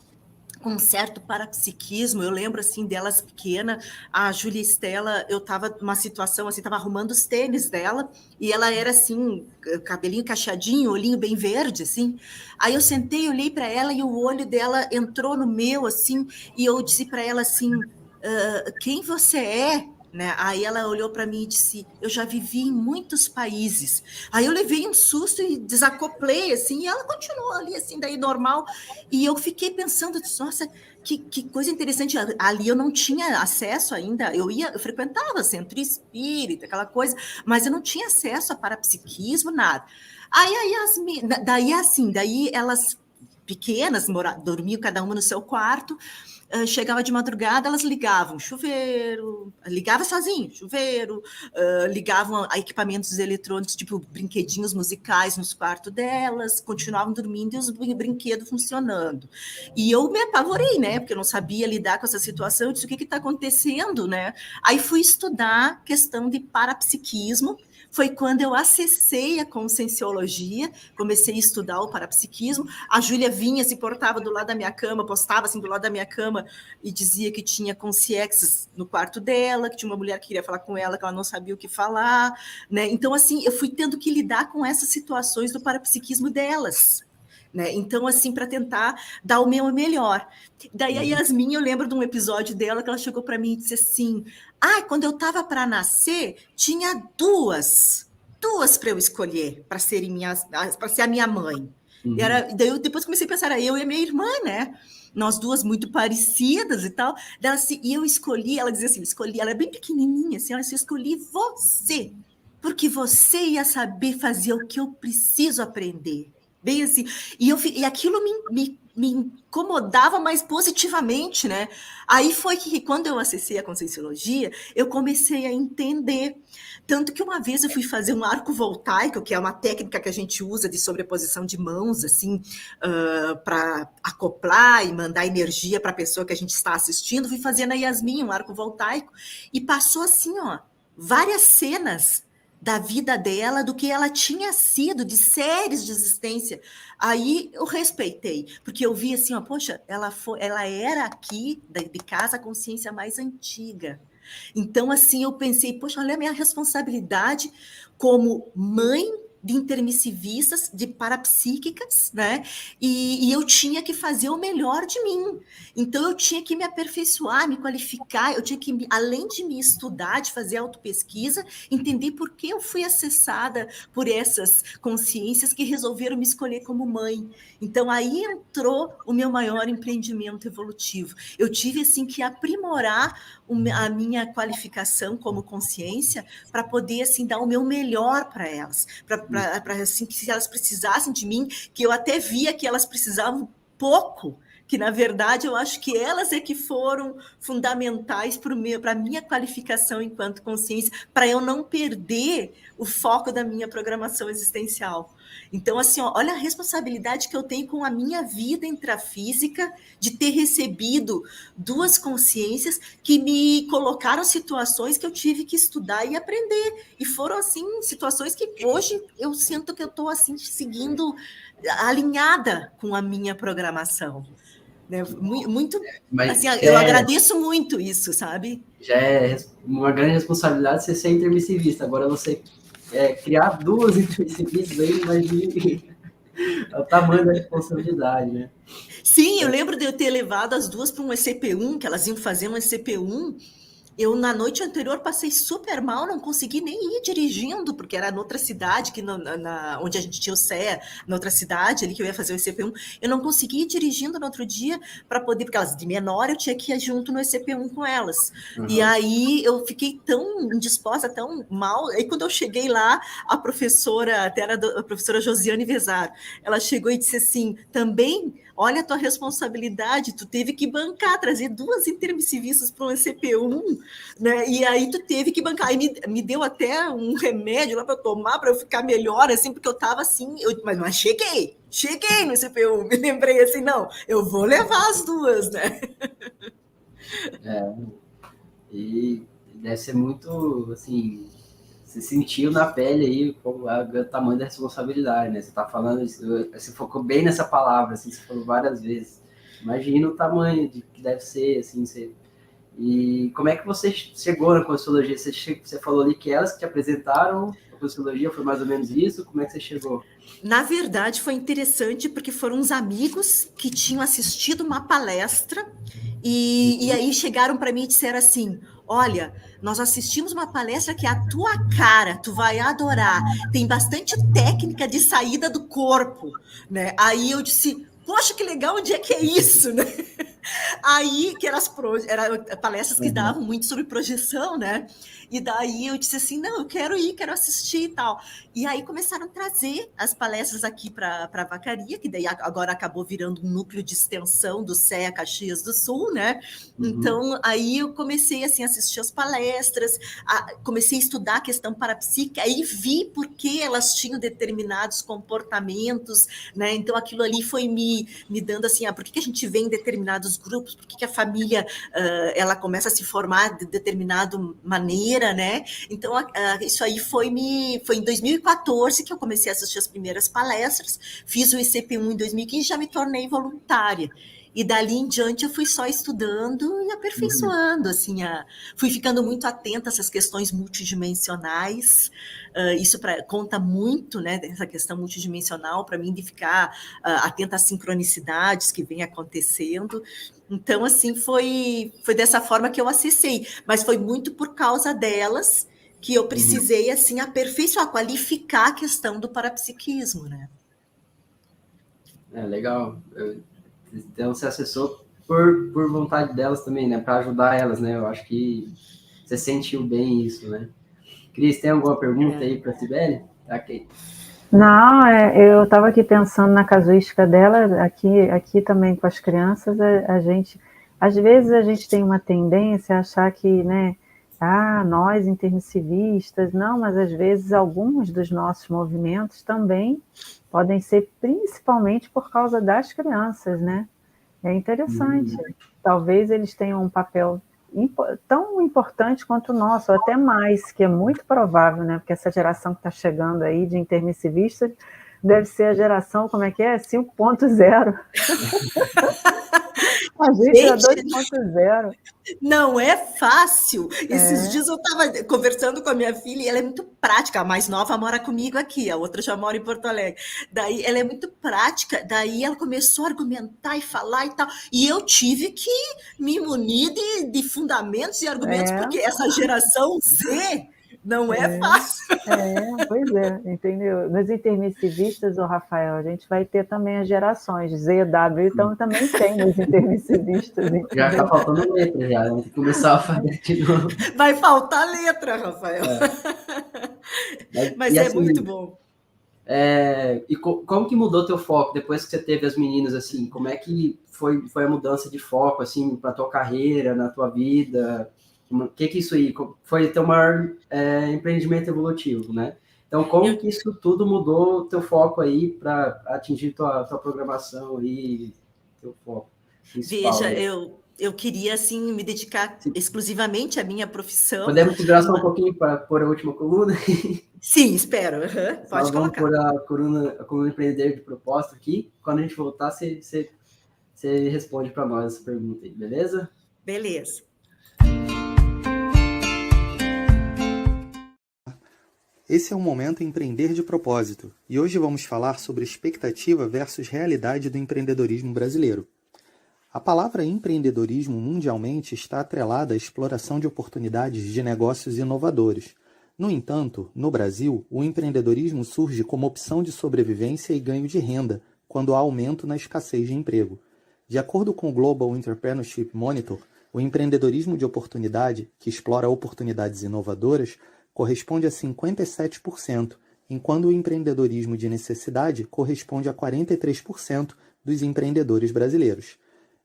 com um certo parapsiquismo. Eu lembro, assim, delas pequena, a Júlia Estela, eu estava numa situação, assim, estava arrumando os tênis dela, e ela era, assim, cabelinho cacheadinho, olhinho bem verde, assim. Aí eu sentei, olhei para ela, e o olho dela entrou no meu, assim, e eu disse para ela, assim, quem você é? Né? Aí ela olhou para mim e disse, eu já vivi em muitos países. Aí eu levei um susto e desacoplei, assim, e ela continuou ali, assim, daí normal. E eu fiquei pensando, nossa, que coisa interessante. Ali eu não tinha acesso ainda, eu frequentava centro espírita, aquela coisa, mas eu não tinha acesso a parapsiquismo, nada. Aí daí elas pequenas, dormiam cada uma no seu quarto. Chegava de madrugada, elas ligavam chuveiro, ligava sozinho, chuveiro, ligavam a equipamentos eletrônicos, tipo brinquedinhos musicais nos quartos delas, continuavam dormindo e os brinquedos funcionando. E eu me apavorei, né? Porque eu não sabia lidar com essa situação, eu disse, o que está acontecendo, né? Aí fui estudar questão de parapsiquismo. Foi quando eu acessei a conscienciologia, comecei a estudar o parapsiquismo. A Júlia vinha, se portava do lado da minha cama, postava assim do lado da minha cama e dizia que tinha consciências no quarto dela, que tinha uma mulher que queria falar com ela, que ela não sabia o que falar, né? Então, assim, eu fui tendo que lidar com essas situações do parapsiquismo delas. Né? Então, assim, para tentar dar o meu melhor. Daí a Yasmin, eu lembro de um episódio dela que ela chegou para mim e disse assim, quando eu estava para nascer, tinha duas para eu escolher para ser a minha mãe. Daí eu depois comecei a pensar, era eu e a minha irmã, né? Nós 2 muito parecidas e tal. E eu escolhi, ela dizia assim, ela é bem pequenininha, assim, ela disse, eu escolhi você, porque você ia saber fazer o que eu preciso aprender. Bem assim, e aquilo me incomodava mais positivamente, né? Aí foi que, quando eu acessei a conscienciologia, eu comecei a entender. Tanto que uma vez eu fui fazer um arco voltaico, que é uma técnica que a gente usa de sobreposição de mãos, assim, para acoplar e mandar energia para a pessoa que a gente está assistindo. Fui fazer na Yasmin um arco voltaico e passou assim, ó, várias cenas da vida dela, do que ela tinha sido, de séries de existência. Aí eu respeitei, porque eu vi assim, ó, poxa, ela era aqui de casa a consciência mais antiga. Então, assim, eu pensei, poxa, olha a minha responsabilidade como mãe de intermissivistas, de parapsíquicas, né? E eu tinha que fazer o melhor de mim. Então, eu tinha que me aperfeiçoar, me qualificar, eu tinha que, além de me estudar, de fazer autopesquisa, entender por que eu fui acessada por essas consciências que resolveram me escolher como mãe. Então, aí entrou o meu maior empreendimento evolutivo. Eu tive, assim, que aprimorar a minha qualificação como consciência para poder, assim, dar o meu melhor para elas, para assim, que se elas precisassem de mim, que eu até via que elas precisavam pouco, que na verdade eu acho que elas é que foram fundamentais para a minha qualificação enquanto consciência, para eu não perder o foco da minha programação existencial. Então, assim, ó, olha a responsabilidade que eu tenho com a minha vida intrafísica de ter recebido duas consciências que me colocaram situações que eu tive que estudar e aprender. E foram, assim, situações que hoje eu sinto que eu estou, assim, seguindo alinhada com a minha programação. Né? Muito, Mas assim, eu agradeço muito isso, sabe? Já é uma grande responsabilidade você ser intermissivista. Agora você criar duas intermissivistas aí, imagine o tamanho da responsabilidade, né? Sim, eu lembro de eu ter levado as duas para um ECP1, que elas iam fazer um ECP1. Eu, na noite anterior, passei super mal, não consegui nem ir dirigindo, porque era noutra cidade, onde a gente tinha o CEA, noutra cidade, ali que eu ia fazer o ECP1. Eu não consegui ir dirigindo no outro dia para poder, porque elas de menor, eu tinha que ir junto no ECP1 com elas. Uhum. E aí eu fiquei tão indisposta, tão mal. Aí quando eu cheguei lá, a professora, até era a professora Josiane Vezar, ela chegou e disse assim, também... Olha a tua responsabilidade, tu teve que bancar, trazer duas intermissivistas para um ECP1, né? E aí tu teve que bancar. Aí me deu até um remédio lá para eu tomar, para eu ficar melhor, assim, porque eu estava assim, mas cheguei no ECP1, me lembrei assim, não, eu vou levar as duas, né? E deve ser muito, assim... Você sentiu na pele aí o tamanho da responsabilidade, né? Você tá falando isso, você focou bem nessa palavra, assim, você falou várias vezes. Imagina o tamanho de que deve ser, assim, você... E como é que você chegou na Conscienciologia? Você falou ali que elas que te apresentaram a Conscienciologia, foi mais ou menos isso? Como é que você chegou? Na verdade, foi interessante porque foram uns amigos que tinham assistido uma palestra e aí chegaram para mim e disseram assim, olha, nós assistimos uma palestra que é a tua cara, tu vai adorar, tem bastante técnica de saída do corpo, né? Aí eu disse, poxa, que legal, onde é que é isso, né? Aí, que eram palestras que davam muito sobre projeção, né? E daí eu disse assim, não, eu quero ir, quero assistir e tal. E aí começaram a trazer as palestras aqui para a Vacaria, que daí agora acabou virando um núcleo de extensão do CEA Caxias do Sul, né? Então, aí eu comecei, assim, a assistir as palestras, comecei a estudar a questão parapsíquica, aí vi por que elas tinham determinados comportamentos, né? Então, aquilo ali foi me dando, assim, por que a gente vê em determinados grupos, por que a família ela começa a se formar de determinada maneira, né? Então, isso aí foi em 2014 que eu comecei a assistir as primeiras palestras, fiz o ICP1 em 2015 e já me tornei voluntária. E dali em diante eu fui só estudando e aperfeiçoando, assim, fui ficando muito atenta a essas questões multidimensionais, isso conta muito, né, dessa questão multidimensional para mim, de ficar atenta às sincronicidades que vem acontecendo. Então, assim, foi dessa forma que eu acessei, mas foi muito por causa delas que eu precisei, assim, aperfeiçoar, qualificar a questão do parapsiquismo, né? Legal. Então, você acessou por vontade delas também, né? Para ajudar elas, né? Eu acho que você sentiu bem isso, né? Cris, tem alguma pergunta aí para a Cibele? Ok. Não, eu estava aqui pensando na casuística dela, aqui também com as crianças, a gente, às vezes a gente tem uma tendência a achar que, né, nós intermissivistas, não, mas às vezes alguns dos nossos movimentos também podem ser principalmente por causa das crianças, né? É interessante. Talvez eles tenham um papel tão importante quanto o nosso, ou até mais, que é muito provável, né? Porque essa geração que está chegando aí de intermissivistas Deve ser a geração, como é que é? 5.0. A gente é 2.0. Não é fácil. Esses dias eu estava conversando com a minha filha e ela é muito prática. A mais nova mora comigo aqui, a outra já mora em Porto Alegre. Daí ela é muito prática, daí ela começou a argumentar e falar e tal. E eu tive que me munir de fundamentos e argumentos, porque essa geração Z não é fácil. Pois é, entendeu? Nos intermissivistas, Rafael, a gente vai ter também as gerações Z, W, então também tem nos intermissivistas. Entendeu? Já está faltando letra, já. Vamos ter que começar a alfabeto de novo. Vai faltar letra, Rafael. Mas assim, muito bom. E como que mudou teu foco depois que você teve as meninas, assim? Como é que foi a mudança de foco, assim, para tua carreira, na tua vida? O que isso aí foi teu maior empreendimento evolutivo, né? Então, como que isso tudo mudou teu foco aí para atingir tua programação aí, teu foco principal? Veja, eu queria, assim, me dedicar exclusivamente à minha profissão. Podemos segurar só um pouquinho para pôr a última coluna? Sim, espero. Pode vamos colocar. pôr a coluna empreender de propósito aqui. Quando a gente voltar, você responde para nós essa pergunta aí, beleza? Beleza. Esse é o Momento Empreender de Propósito, e hoje vamos falar sobre expectativa versus realidade do empreendedorismo brasileiro. A palavra empreendedorismo mundialmente está atrelada à exploração de oportunidades de negócios inovadores. No entanto, no Brasil, o empreendedorismo surge como opção de sobrevivência e ganho de renda, quando há aumento na escassez de emprego. De acordo com o Global Entrepreneurship Monitor, o empreendedorismo de oportunidade, que explora oportunidades inovadoras, corresponde a 57%, enquanto o empreendedorismo de necessidade corresponde a 43% dos empreendedores brasileiros.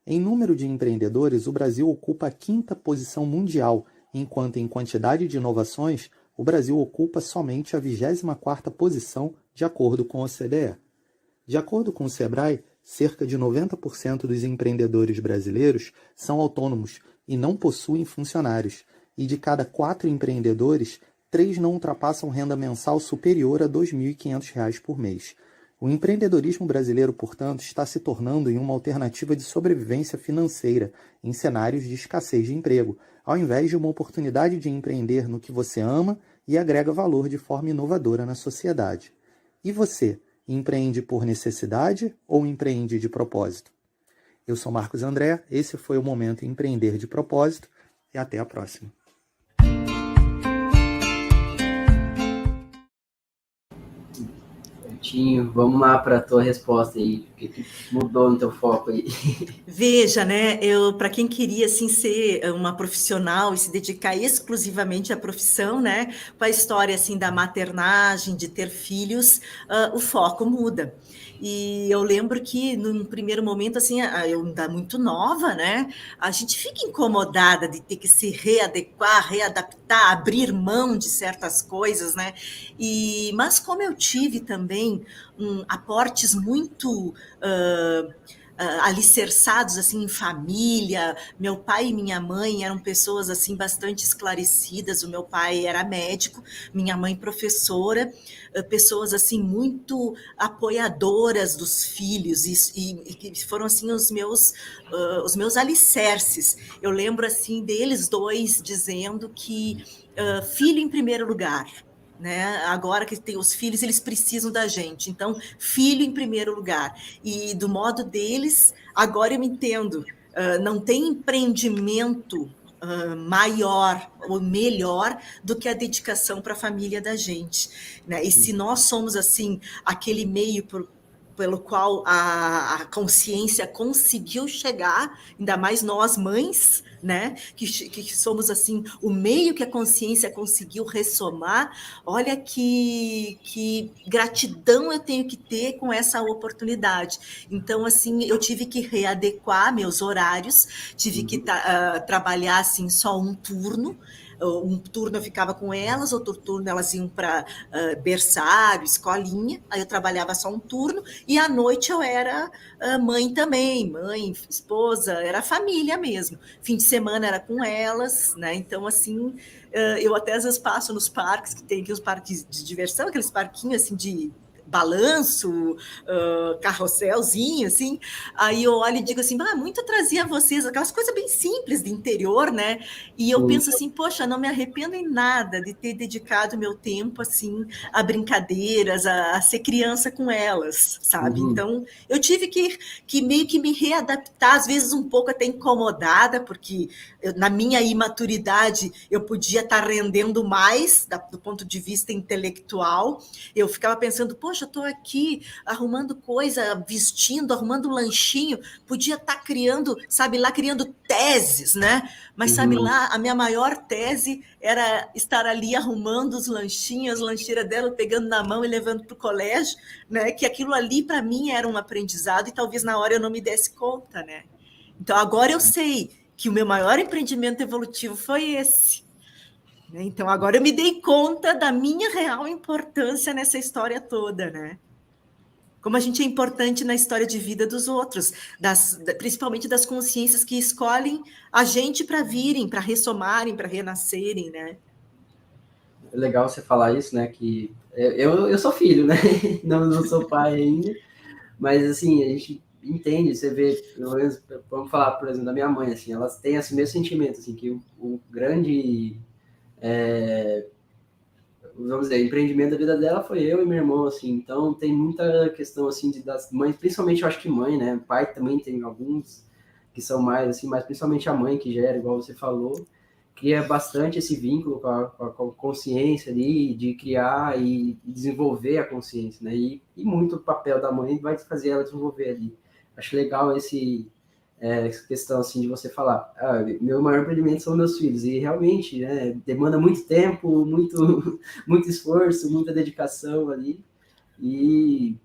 Em número de empreendedores, o Brasil ocupa a 5ª posição mundial, enquanto em quantidade de inovações, o Brasil ocupa somente a 24ª posição, de acordo com a OCDE. De acordo com o Sebrae, cerca de 90% dos empreendedores brasileiros são autônomos e não possuem funcionários, e de cada 4 empreendedores, 3 não ultrapassam renda mensal superior a R$ 2.500 por mês. O empreendedorismo brasileiro, portanto, está se tornando em uma alternativa de sobrevivência financeira em cenários de escassez de emprego, ao invés de uma oportunidade de empreender no que você ama e agrega valor de forma inovadora na sociedade. E você, empreende por necessidade ou empreende de propósito? Eu sou Marcos André, esse foi o Momento Empreender de Propósito e até a próxima. Vamos lá para a tua resposta aí. O que mudou no teu foco aí? Veja, né? Para quem queria assim ser uma profissional e se dedicar exclusivamente à profissão, né? Com a história assim da maternagem, de ter filhos, o foco muda. E eu lembro que, num primeiro momento, assim, eu ainda muito nova, né? A gente fica incomodada de ter que se readequar, readaptar, abrir mão de certas coisas, né? Mas como eu tive também aportes muito alicerçados assim em família, meu pai e minha mãe eram pessoas assim bastante esclarecidas. O meu pai era médico, minha mãe professora, pessoas assim muito apoiadoras dos filhos e foram assim os meus alicerces. Eu lembro assim deles dois dizendo que filho em primeiro lugar. Né? Agora que tem os filhos, eles precisam da gente. Então, filho em primeiro lugar. E do modo deles, agora eu me entendo. Não tem empreendimento maior ou melhor do que a dedicação para a família da gente. Né? E se nós somos assim aquele meio pelo qual a consciência conseguiu chegar, ainda mais nós mães, né, que somos assim o meio que a consciência conseguiu ressomar. Olha que gratidão eu tenho que ter com essa oportunidade. Então, assim, eu tive que readequar meus horários, tive que trabalhar assim só um turno. Um turno eu ficava com elas, outro turno elas iam para berçário, escolinha, aí eu trabalhava só um turno, e à noite eu era mãe também, mãe, esposa, era família mesmo. Fim de semana era com elas, né? Então, assim, eu até às vezes passo nos parques, que tem aqui os parques de diversão, aqueles parquinhos assim de balanço, carrosselzinho, assim. Aí eu olho e digo assim, muito trazia vocês, aquelas coisas bem simples de interior, né? E eu penso assim, poxa, não me arrependo em nada de ter dedicado meu tempo, assim, a brincadeiras, a ser criança com elas, sabe? Então, eu tive que meio que me readaptar, às vezes um pouco até incomodada, porque na minha imaturidade eu podia estar rendendo mais do ponto de vista intelectual. Eu ficava pensando, poxa, eu estou aqui arrumando coisa, vestindo, arrumando um lanchinho, podia estar criando, sabe, lá criando teses, né? Mas sabe lá, a minha maior tese era estar ali arrumando os lanchinhos, as lancheiras dela, pegando na mão e levando para o colégio, né? Que aquilo ali para mim era um aprendizado e talvez na hora eu não me desse conta, né? Então agora eu sei que o meu maior empreendimento evolutivo foi esse. Então, agora eu me dei conta da minha real importância nessa história toda, né? Como a gente é importante na história de vida dos outros, principalmente das consciências que escolhem a gente para virem, para ressomarem, para renascerem, né? É legal você falar isso, né? Que eu sou filho, né? Não sou pai ainda, mas assim, a gente entende, você vê, pelo menos, vamos falar, por exemplo, da minha mãe, assim, elas têm esse mesmo sentimento, assim, que o grande... vamos dizer, o empreendimento da vida dela foi eu e meu irmão, assim, então tem muita questão, assim, das mães, principalmente eu acho que mãe, né, pai também tem alguns que são mais, assim, mas principalmente a mãe que gera, igual você falou, cria bastante esse vínculo com a consciência ali, de criar e desenvolver a consciência, né, e muito o papel da mãe vai fazer ela desenvolver ali. Acho legal essa questão assim de você falar, meu maior empreendimento são meus filhos, e realmente, né, demanda muito tempo, muito esforço, muita dedicação ali, e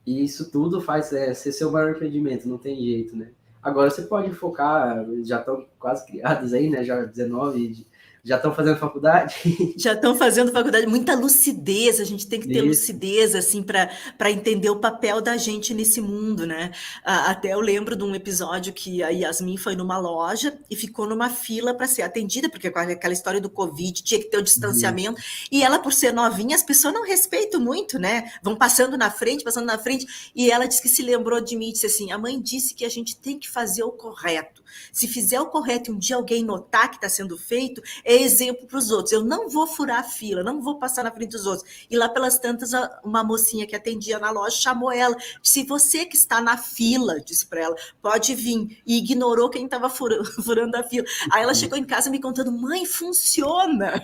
isso tudo faz ser seu maior empreendimento, não tem jeito, né? Agora você pode focar, já estão quase criados aí, né, já 19, já estão fazendo faculdade? Já estão fazendo faculdade, muita lucidez, a gente tem que ter lucidez, assim, para entender o papel da gente nesse mundo, né? Até eu lembro de um episódio que a Yasmin foi numa loja e ficou numa fila para ser atendida, porque com aquela história do Covid tinha que ter o distanciamento, e ela, por ser novinha, as pessoas não respeitam muito, né? Vão passando na frente, e ela disse que se lembrou de mim e disse assim, a mãe disse que a gente tem que fazer o correto. Se fizer o correto e um dia alguém notar que está sendo feito, é exemplo para os outros. Eu não vou furar a fila, não vou passar na frente dos outros. E lá pelas tantas, uma mocinha que atendia na loja chamou ela, disse, você que está na fila, disse para ela, pode vir. E ignorou quem estava furando a fila. Aí ela chegou em casa me contando, mãe, funciona.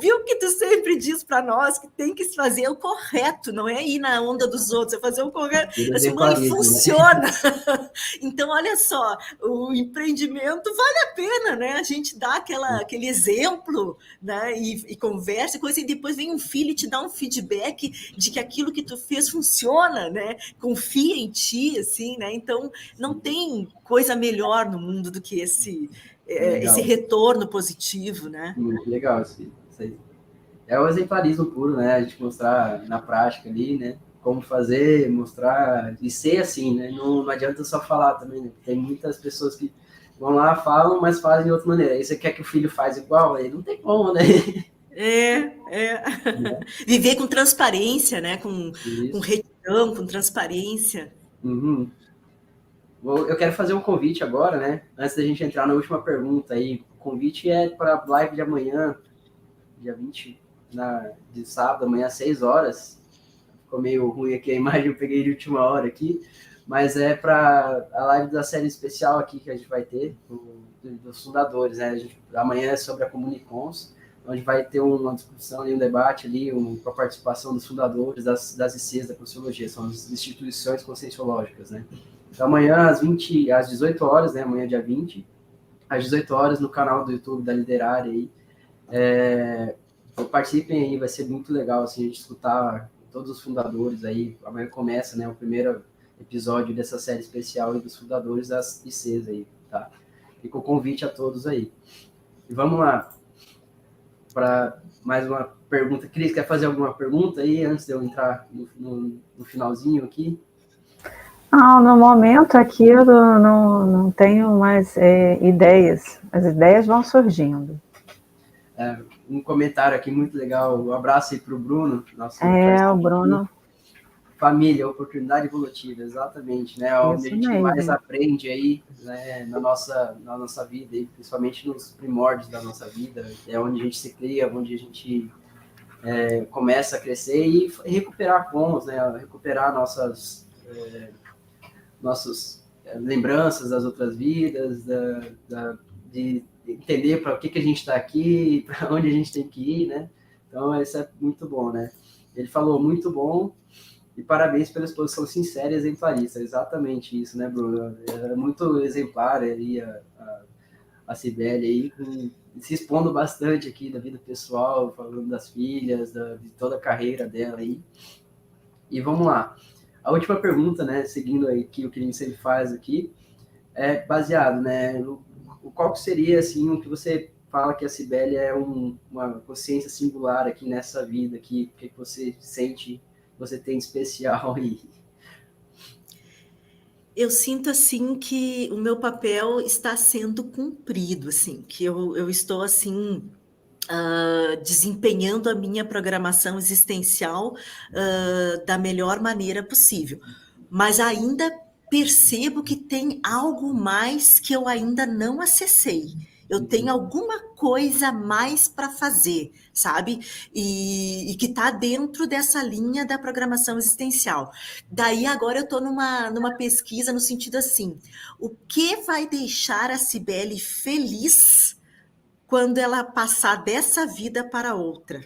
Viu que tu sempre diz para nós que tem que fazer o correto, não é ir na onda dos outros, é fazer o correto. Assim, mãe, funciona. Né? Então, olha só, o empreendimento vale a pena, né? A gente dá aquele exemplo, né? E conversa, coisa, e depois vem um filho e te dá um feedback de que aquilo que tu fez funciona, né? Confia em ti, assim, né? Então, não tem coisa melhor no mundo do que esse retorno positivo, né? Legal, isso aí. É o exemplarismo puro, né? A gente mostrar na prática ali, né? Como fazer, mostrar e ser assim, né? Não adianta só falar também, né? Tem muitas pessoas que vão lá, falam, mas fazem de outra maneira. Aí você quer que o filho faz igual? Aí não tem como, né? Viver com transparência, né? Com retidão, com transparência. Eu quero fazer um convite agora, né? Antes da gente entrar na última pergunta aí. O convite é para a live de amanhã, dia 20, de sábado, amanhã às 6 horas. Ficou meio ruim aqui a imagem, eu peguei de última hora aqui. Mas é para a live da série especial aqui que a gente vai ter, dos fundadores, né? Amanhã é sobre a Comunicons, onde vai ter uma discussão ali, um debate ali, com a participação dos fundadores das ICs da Conscienciologia, são as instituições conscienciológicas, né? Então, amanhã, às 18 horas, né? Amanhã, dia 20, às 18 horas, no canal do YouTube da Liderare aí. Participem aí, vai ser muito legal, assim, a gente escutar todos os fundadores aí. Amanhã começa, né? O primeiro episódio dessa série especial aí dos fundadores das ICs aí, tá? Fica o convite a todos aí. E vamos lá para mais uma pergunta. Cris, quer fazer alguma pergunta aí antes de eu entrar no finalzinho aqui? No momento aqui eu não tenho mais ideias. As ideias vão surgindo. Um comentário aqui muito legal, um abraço aí para o Bruno. Nosso o Bruno. Família, oportunidade evolutiva, exatamente, né? Onde a gente mesmo. mais aprende aí, né, na nossa vida, e principalmente nos primórdios da nossa vida, é onde a gente se cria, onde a gente começa a crescer e recuperar bons, né? Recuperar nossas lembranças das outras vidas, de entender para o que a gente está aqui, para onde a gente tem que ir, né? Então, isso é muito bom, né? Ele falou, muito bom, e parabéns pela exposição sincera e exemplarista. Exatamente isso, né, Bruno? É muito exemplar aí a Cibele aí, se expondo bastante aqui da vida pessoal, falando das filhas, de toda a carreira dela aí. E vamos lá. A última pergunta, né, seguindo aí o que a gente sempre faz aqui, é baseado, né, qual que seria, assim, o que você fala que a Cibele é uma consciência singular aqui nessa vida, aqui, o que você sente, você tem de especial aí? Eu sinto, assim, que o meu papel está sendo cumprido, assim, que eu estou, assim, desempenhando a minha programação existencial da melhor maneira possível. Mas ainda percebo que tem algo mais que eu ainda não acessei. Eu tenho alguma coisa mais para fazer, sabe? E que está dentro dessa linha da programação existencial. Daí agora eu estou numa pesquisa no sentido assim: o que vai deixar a Cibele feliz quando ela passar dessa vida para outra?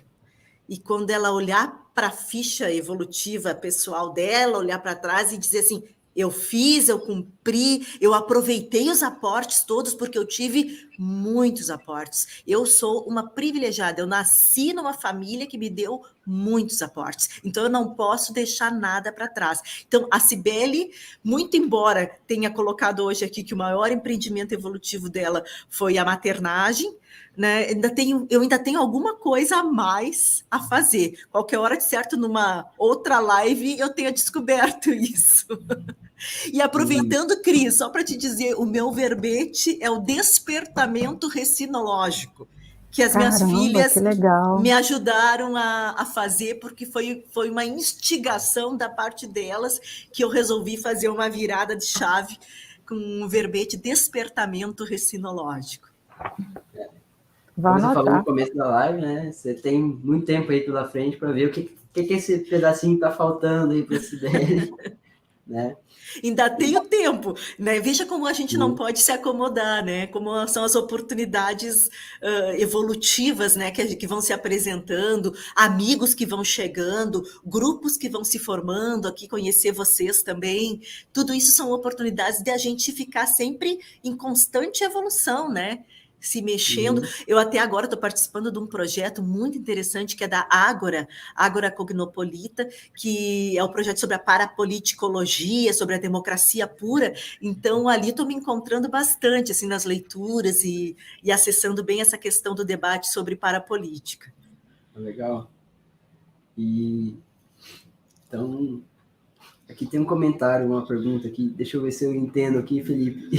E quando ela olhar para a ficha evolutiva pessoal dela, olhar para trás e dizer assim: eu fiz, eu cumpri, eu aproveitei os aportes todos, porque eu tive muitos aportes. Eu sou uma privilegiada, eu nasci numa família que me deu muitos aportes, então eu não posso deixar nada para trás. Então, a Cibele, muito embora tenha colocado hoje aqui que o maior empreendimento evolutivo dela foi a maternagem, né, eu ainda tenho alguma coisa a mais a fazer. Qualquer hora, de certo, numa outra live, eu tenha descoberto isso. E aproveitando, Cris, só para te dizer, o meu verbete é o despertamento recinológico, que as minhas filhas me ajudaram a fazer, porque foi uma instigação da parte delas que eu resolvi fazer uma virada de chave com o verbete despertamento recinológico. Como você falou no começo da live, né? Você tem muito tempo aí pela frente para ver o que esse pedacinho está faltando aí para esse Cibele, né? Ainda tenho tempo, né? Veja como a gente não pode se acomodar, né? Como são as oportunidades evolutivas, né? Que vão se apresentando, amigos que vão chegando, grupos que vão se formando, aqui conhecer vocês também. Tudo isso são oportunidades de a gente ficar sempre em constante evolução, né? Se mexendo. Eu até agora estou participando de um projeto muito interessante que é da Ágora Cognopolita, que é um projeto sobre a parapoliticologia, sobre a democracia pura. Então, ali estou me encontrando bastante assim, nas leituras e acessando bem essa questão do debate sobre parapolítica. Legal. Então, aqui tem um comentário, uma pergunta aqui. Deixa eu ver se eu entendo aqui, Felipe.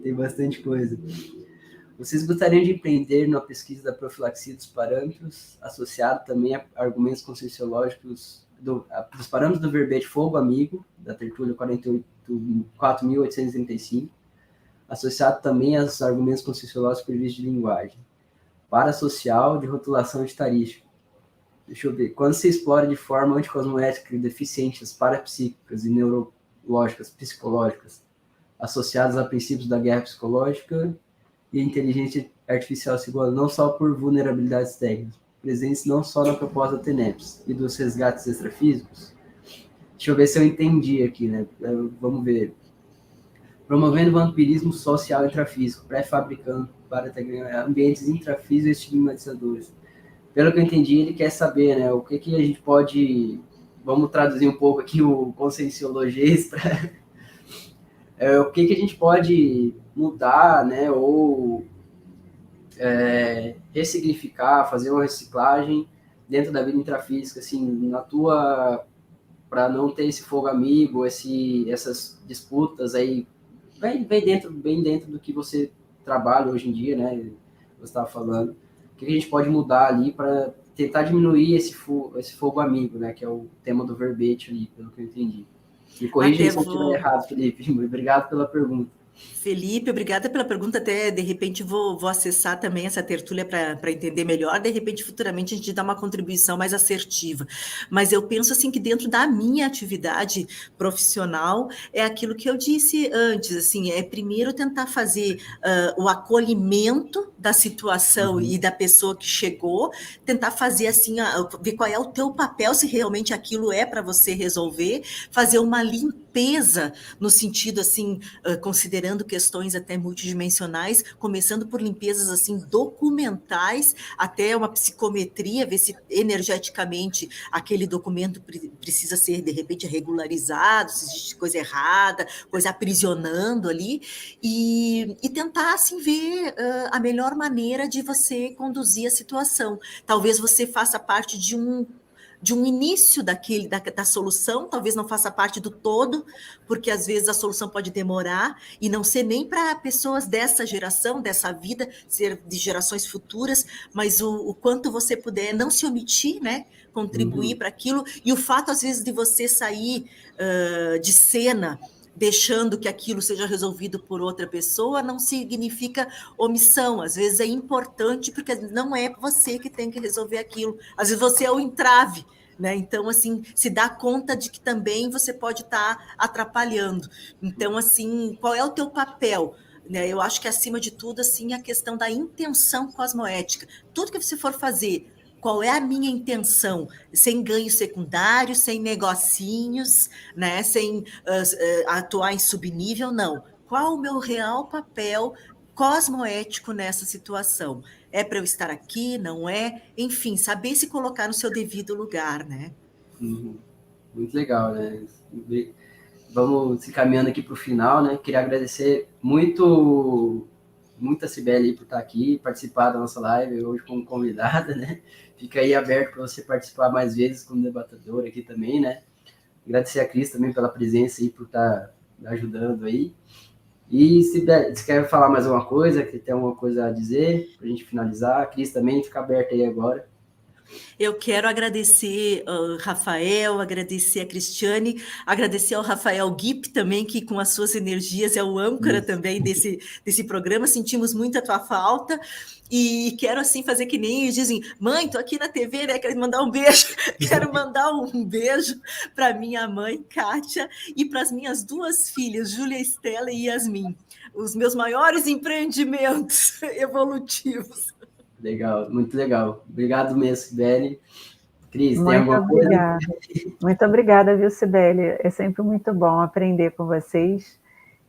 Tem bastante coisa. Vocês gostariam de empreender na pesquisa da profilaxia dos parâmetros, associado também a argumentos conscienciológicos dos parâmetros do verbete fogo amigo, da tertúlia 4.835, associado também aos argumentos conscienciológicos previstos de linguagem, parasocial de rotulação estatística. Deixa eu ver. Quando se explora de forma anticosmoética deficientes parapsíquicas e neurológicas, psicológicas, associadas a princípios da guerra psicológica, e a inteligência artificial segura não só por vulnerabilidades técnicas, presentes não só na proposta da TENEPS e dos resgates extrafísicos. Deixa eu ver se eu entendi aqui, né? Vamos ver. Promovendo vampirismo social intrafísico, pré-fabricando para ambientes intrafísicos e estigmatizadores. Pelo que eu entendi, ele quer saber, né, o que a gente pode... Vamos traduzir um pouco aqui o conscienciologês para... o que a gente pode mudar, né, ou ressignificar, fazer uma reciclagem dentro da vida intrafísica, assim, para não ter esse fogo amigo, essas disputas aí, bem dentro do que você trabalha hoje em dia, né, você estava falando. O que a gente pode mudar ali para tentar diminuir esse fogo amigo, né? Que é o tema do verbete ali, pelo que eu entendi. Me corrija se eu estiver errado, Felipe. Obrigado pela pergunta. Felipe, obrigada pela pergunta. Até, de repente, vou acessar também essa tertúlia para entender melhor. De repente, futuramente, a gente dá uma contribuição mais assertiva. Mas eu penso assim que dentro da minha atividade profissional é aquilo que eu disse antes, assim, é primeiro tentar fazer o acolhimento da situação e da pessoa que chegou, tentar fazer assim, ver qual é o teu papel, se realmente aquilo é para você resolver, fazer uma limpeza no sentido assim, considerando questões até multidimensionais, começando por limpezas assim documentais, até uma psicometria, ver se energeticamente aquele documento precisa ser de repente regularizado, se existe coisa errada, coisa aprisionando ali, e tentar assim ver a melhor maneira de você conduzir a situação. Talvez você faça parte de um início da solução, talvez não faça parte do todo, porque às vezes a solução pode demorar e não ser nem para pessoas dessa geração, dessa vida, ser de gerações futuras, mas o quanto você puder não se omitir, né? Contribuir para aquilo, e o fato, às vezes, de você sair de cena deixando que aquilo seja resolvido por outra pessoa, não significa omissão. Às vezes é importante, porque não é você que tem que resolver aquilo. Às vezes você é o entrave, né? Então, assim, se dá conta de que também você pode estar atrapalhando. Então, assim, qual é o teu papel? Eu acho que, acima de tudo, assim, a questão da intenção cosmoética. Tudo que você for fazer, qual é a minha intenção? Sem ganhos secundários, sem negocinhos, né? Sem atuar em subnível, não. Qual o meu real papel cosmoético nessa situação? É para eu estar aqui, não é? Enfim, saber se colocar no seu devido lugar, né? Muito legal, né? Vamos se caminhando aqui para o final, né? Queria agradecer muito a Cibele por estar aqui, participar da nossa live hoje como convidada, né? Fica aí aberto para você participar mais vezes como debatedor aqui também, né? Agradecer a Cris também pela presença aí, por estar ajudando aí. E se quer falar mais alguma coisa, que tem alguma coisa a dizer, para a gente finalizar, a Cris também fica aberta aí agora. Eu quero agradecer ao Rafael, agradecer a Cristiane, agradecer ao Rafael Guip também, que com as suas energias é o âncora também desse programa. Sentimos muito a tua falta. E quero, assim, fazer que nem eles dizem: mãe, tô aqui na TV, né? Quero mandar um beijo. Quero mandar um beijo para minha mãe, Kátia, e para as minhas duas filhas, Júlia, Estela e Yasmin. Os meus maiores empreendimentos evolutivos. Legal, muito legal. Obrigado mesmo, Cibele. Cris, muito tem alguma obrigada. coisa? Muito obrigada, viu, Cibele? É sempre muito bom aprender com vocês.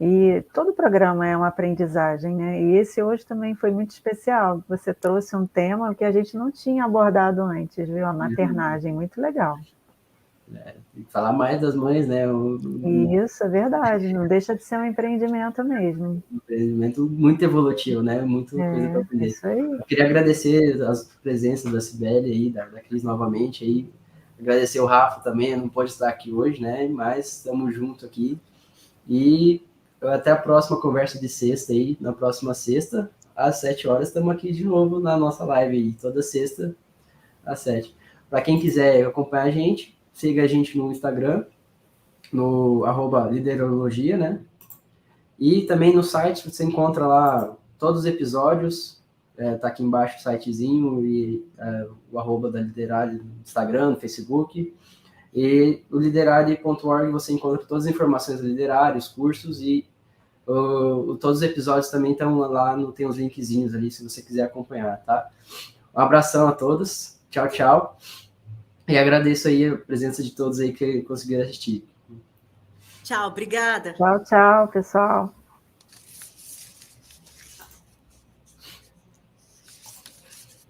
E todo programa é uma aprendizagem, né? E esse hoje também foi muito especial. Você trouxe um tema que a gente não tinha abordado antes, viu? A maternagem, muito legal. Tem que falar mais das mães, né? Isso, é verdade. Não deixa de ser um empreendimento mesmo. Um empreendimento muito evolutivo, né? Muita coisa para aprender. Isso aí. Eu queria agradecer as presenças da Cibele aí, da Cris novamente aí. Agradecer o Rafa também, não pode estar aqui hoje, né? Mas estamos juntos aqui. E até a próxima conversa de sexta aí. Na próxima sexta, às 7 horas, estamos aqui de novo na nossa live aí. Toda sexta, às 7. Para quem quiser acompanhar a gente, siga a gente no Instagram, no @liderologia, né? E também no site você encontra lá todos os episódios, tá aqui embaixo o sitezinho e o @ da Liderare no Instagram, no Facebook. E o liderare.org você encontra todas as informações do Liderare, os cursos e todos os episódios também estão lá, tem os linkzinhos ali se você quiser acompanhar, tá? Um abração a todos, tchau, tchau. E agradeço aí a presença de todos aí que conseguiram assistir. Tchau, obrigada. Tchau, tchau, pessoal.